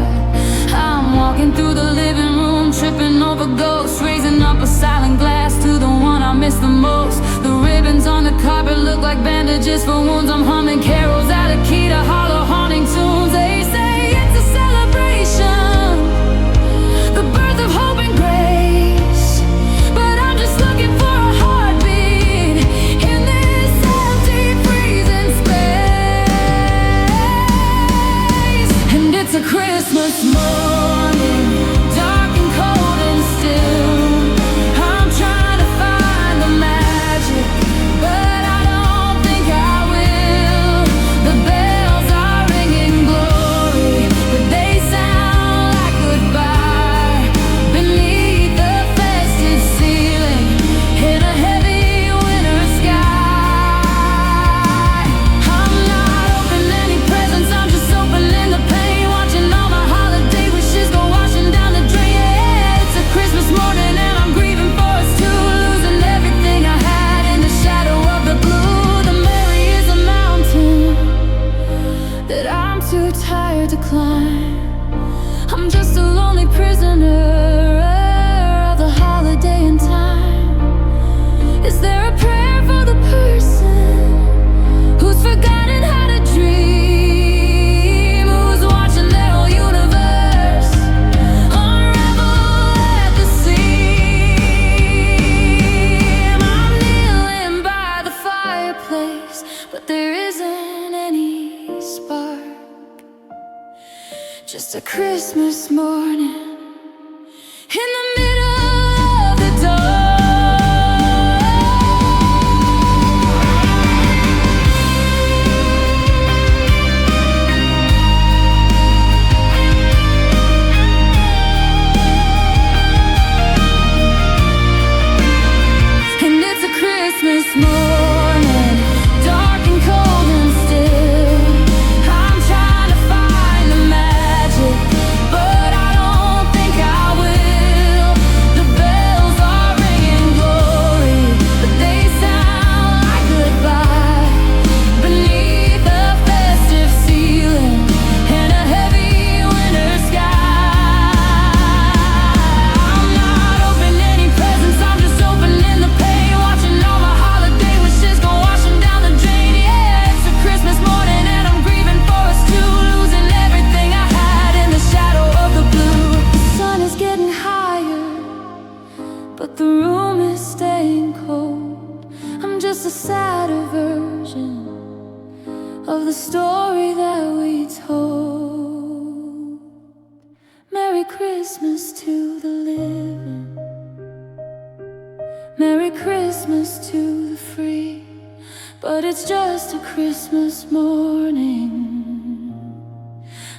I'm walking through the living room, tripping over ghosts, raising up a silent glass to the one I miss the most. The ribbons on the carpet look like bandages for wounds. I'm humming carols out of key to hollow haunting tunes. They say it's a celebration, the birth of hope and grace, but I'm just looking for a heartbeat in this empty, freezing space. And it's a Christmas morning, dark and cold and still. I'm trying to find the magic, but I don't think I will. The bells are ringing glory, but they sound like goodbye beneath the festive ceiling in a heavy winter sky. I'm not opening any presents, I'm just opening the pain, watching all my holiday wishes go washing down the drain. Yeah, it's a Christmas morning and I'm grieving for us too, losing everything I had in the shadow of the blue. The Mary is a mountain that I'm too tired to climb. I'm just a lonely prisoner of the holiday and time. Is there a prayer for the person who's forgotten how to dream, who's watching their whole universe unravel at the seam? I'm kneeling by the fireplace, but there isn't any spark. Just a Christmas morning in the middle of the And it's a Christmas morning, dark and cold and still. I'm trying to find the magic, but I don't think I will. The bells are ringing glory, but they sound like goodbye beneath the festive ceiling in a heavy winter sky. I'm not opening any presents, I'm just opening the pain, watching all my holiday wishes go washing down the drain. Yeah, it's a Christmas morning and I'm grieving for us too, losing everything I had in the shadow of the blue. The sun is getting higher, but the room is staying cold. I'm just a sadder version of the story that we told. Merry Christmas to the living, Merry Christmas to the free, but it's just a Christmas morning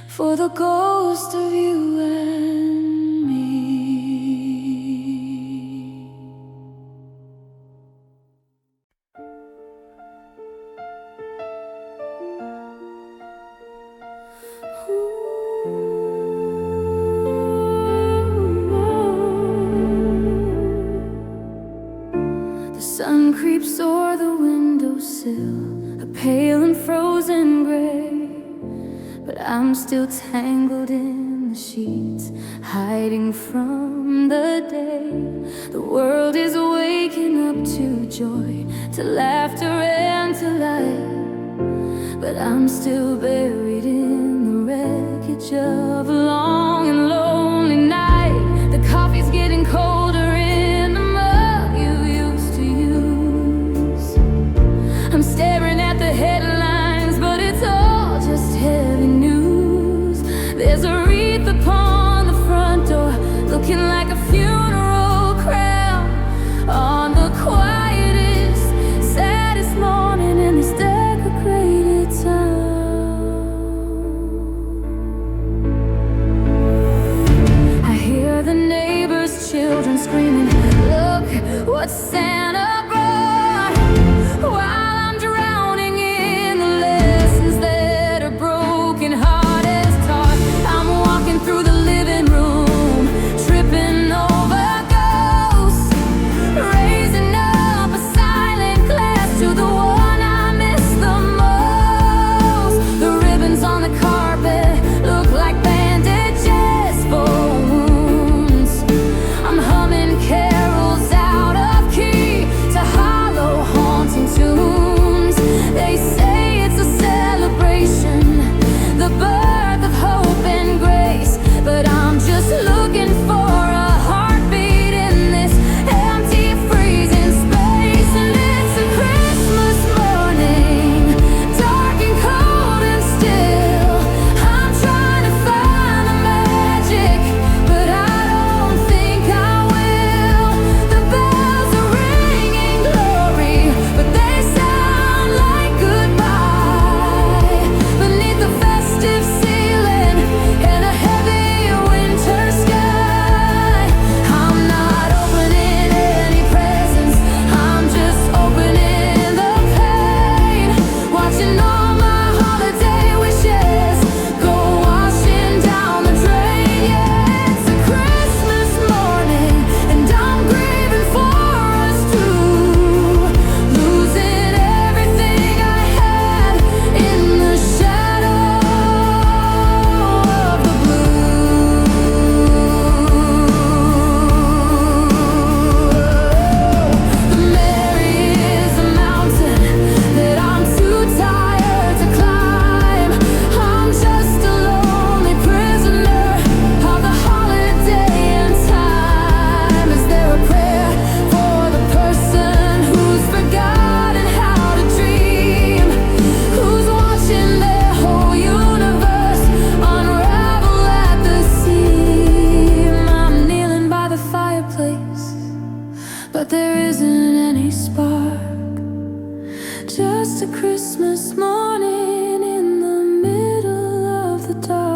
for the ghost of you and me. The sun creeps o'er the windowsill, a pale and frozen gray, but I'm still tangled in the sheets, hiding from the day. The world is waking up to joy, to laughter and to light, but I'm still buried in the wreckage of a long and lonely night. The coffee's getting colder in the mug you used to use. I'm staring at the headlines, but it's all just heavy news. There's a wreath upon the front door, looking like a funeral crown on the quietest, saddest morning in this decorated town. I hear the neighbors' children screaming, look what Santa brought, while I'm drowning in the lessons that a broken heart has taught. I'm Just a Christmas morning in the middle of the dark.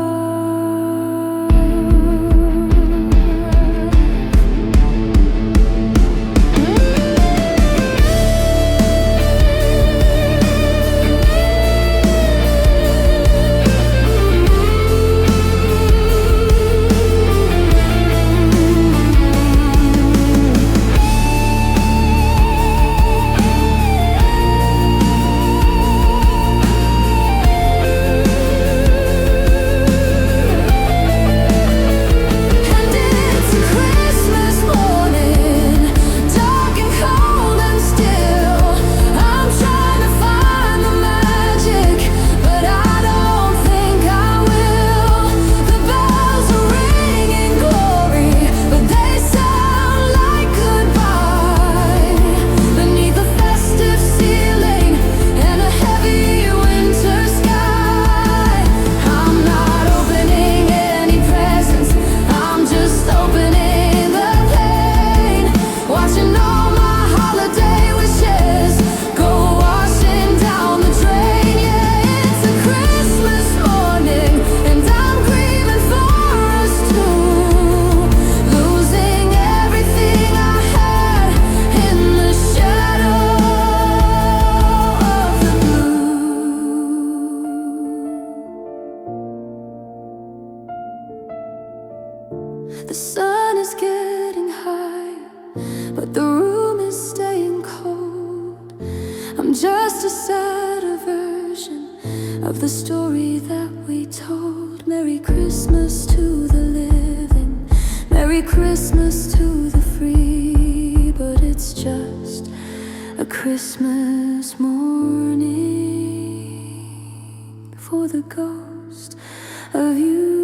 The sun is getting higher, but the room is staying cold. I'm just a sadder version of the story that we told. Merry Christmas to the living, Merry Christmas to the free. But it's just a Christmas morning for the ghost of you.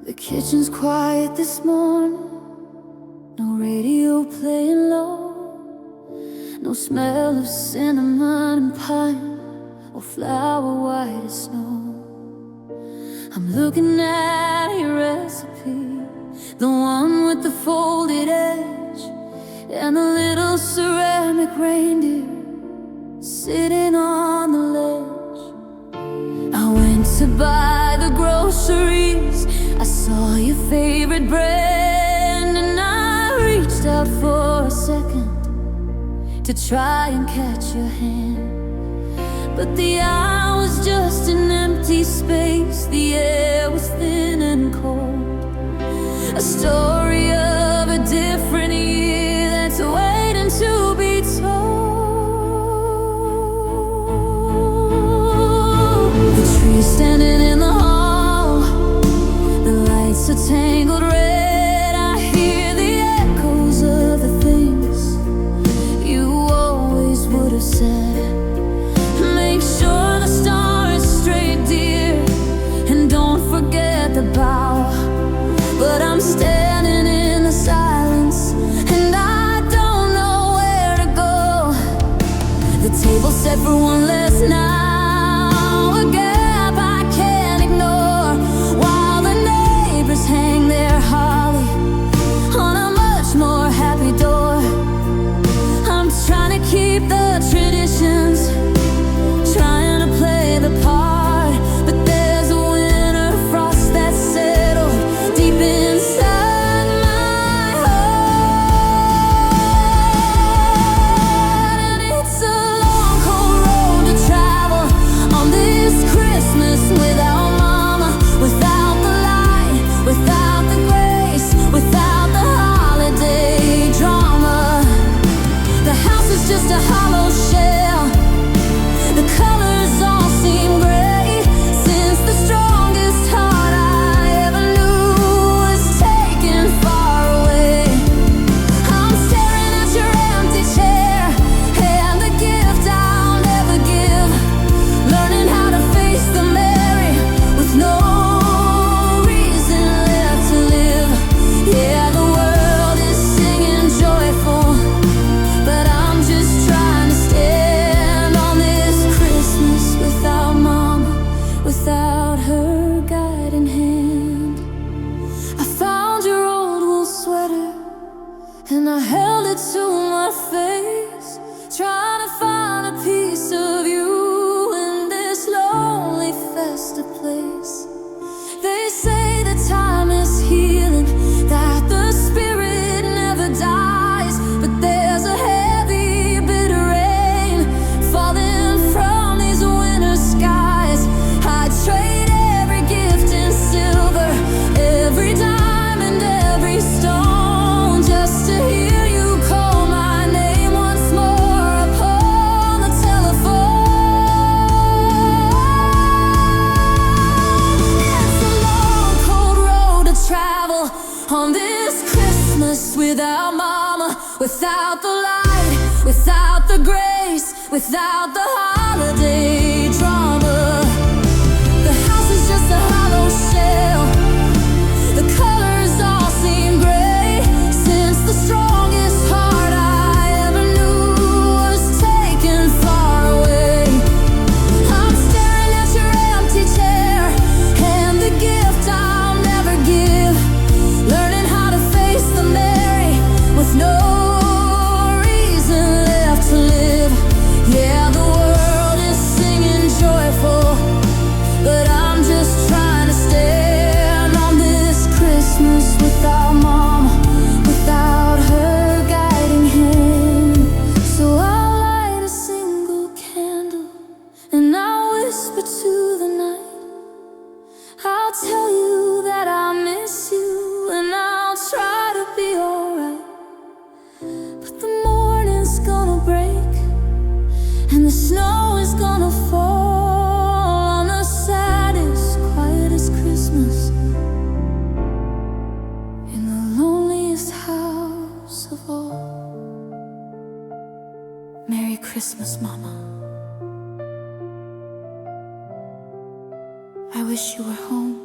The kitchen's quiet this morning, no radio playing low, no smell of cinnamon and pine or flour white as snow. I'm looking at your recipe, the one with the folded edge and the little ceramic reindeer sitting on the ledge. I went to buy the groceries, I saw your favorite brand, and I reached out for a second to try and catch your hand. But the aisle was just an empty space, the air was thin and cold. A story of a different year that's waiting to be told. The tree standing in the hall, the lights are tangled red. I hear the echoes of the things you always would have said. Make sure the star is straight, dear, and don't forget the bow. But I'm standing in the silence, and I don't know where to go. The table's set for one less now, a gap I can't ignore, while the neighbors hang their holly on a much more happy door. I'm trying to keep the traditions, trying to play the part, but there's a winter frost that's settled deep inside my heart. And it's a long cold road to On this Christmas without mama, without the light, without the grace, without the holiday drama. The house is just a hollow shell. The colors all seem gray, since the strongest heart I ever knew was taken far away. I'm staring at your empty chair and the gift I'll never give, learning how to face the merry with no reason left to live. Yeah, the world is singing joyful, but I'm just trying to stand on this Christmas without mama, without her guiding hand. So I'll light a single candle and I'll whisper to the night. I'll tell you that I miss you and I'll try to be alright. But the morning's gonna break and the snow is gonna fall on the saddest, quietest Christmas in the loneliest house of all. Merry Christmas, Mama. I wish you were home.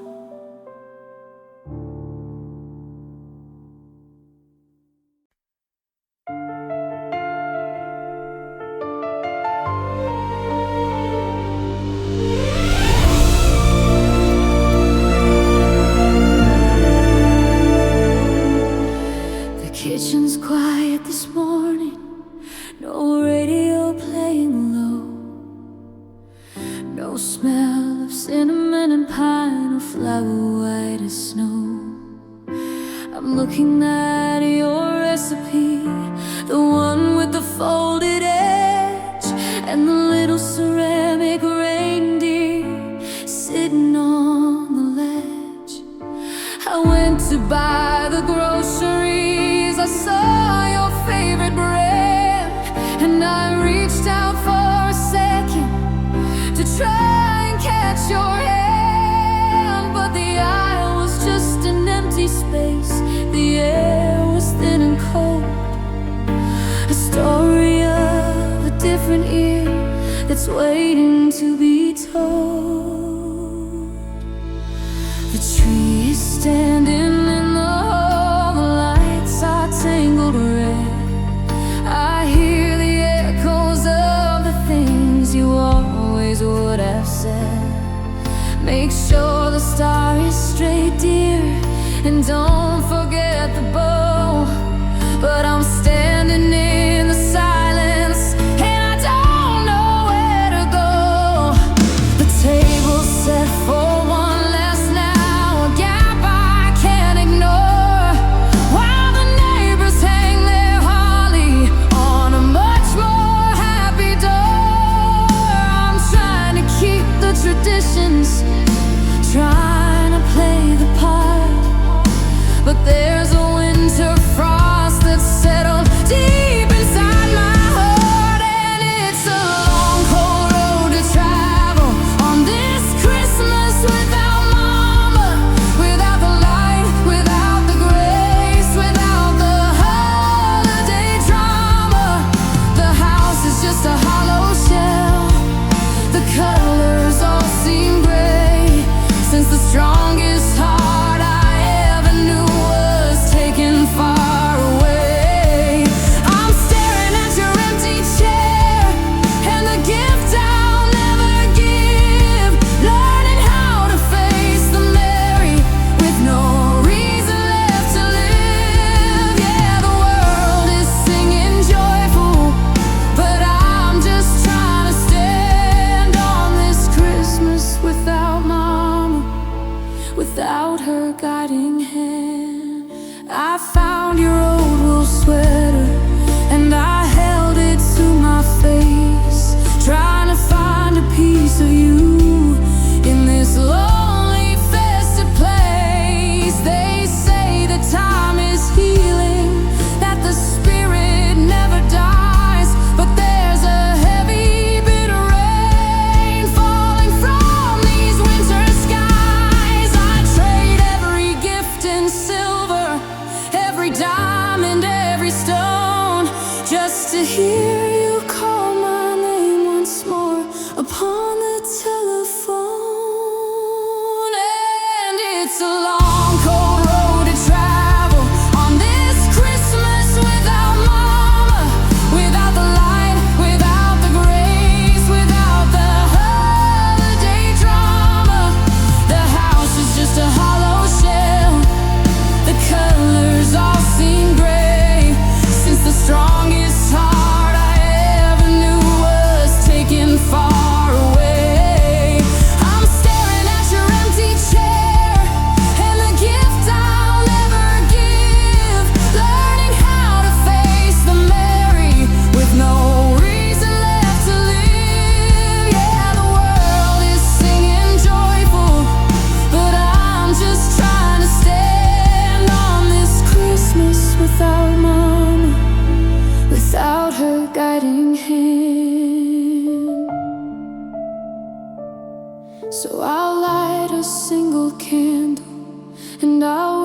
The kitchen's quiet this morning, no radio playing low, no smell of cinnamon and pine or flower white as snow. I'm looking at your recipe, the one with the folded edge and the little ceramic reindeer sitting on the ledge. I went to buy the groceries, I saw your favorite bread, and I reached out for a second to try and catch your hand, but the aisle was just an empty space. The air was thin and cold, a story of a different year that's waiting to be told. The tree is standing in the hall, the lights are tangled red. I hear the echoes of the things you always would have said. Make sure the star is straight, dear, and don't forget the bow. But I'm standing in the silence and I don't know where to go. But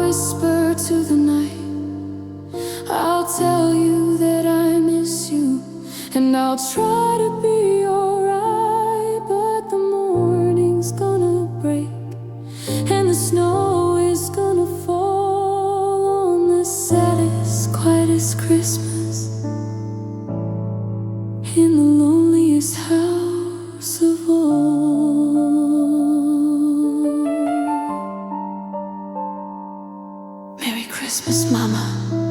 whisper to the night, I'll tell you that I miss you, and I'll try to be alright. But the morning's gonna break, and the snow is gonna fall on the saddest, quietest Christmas in the loneliest house of all. Merry Christmas, Mama.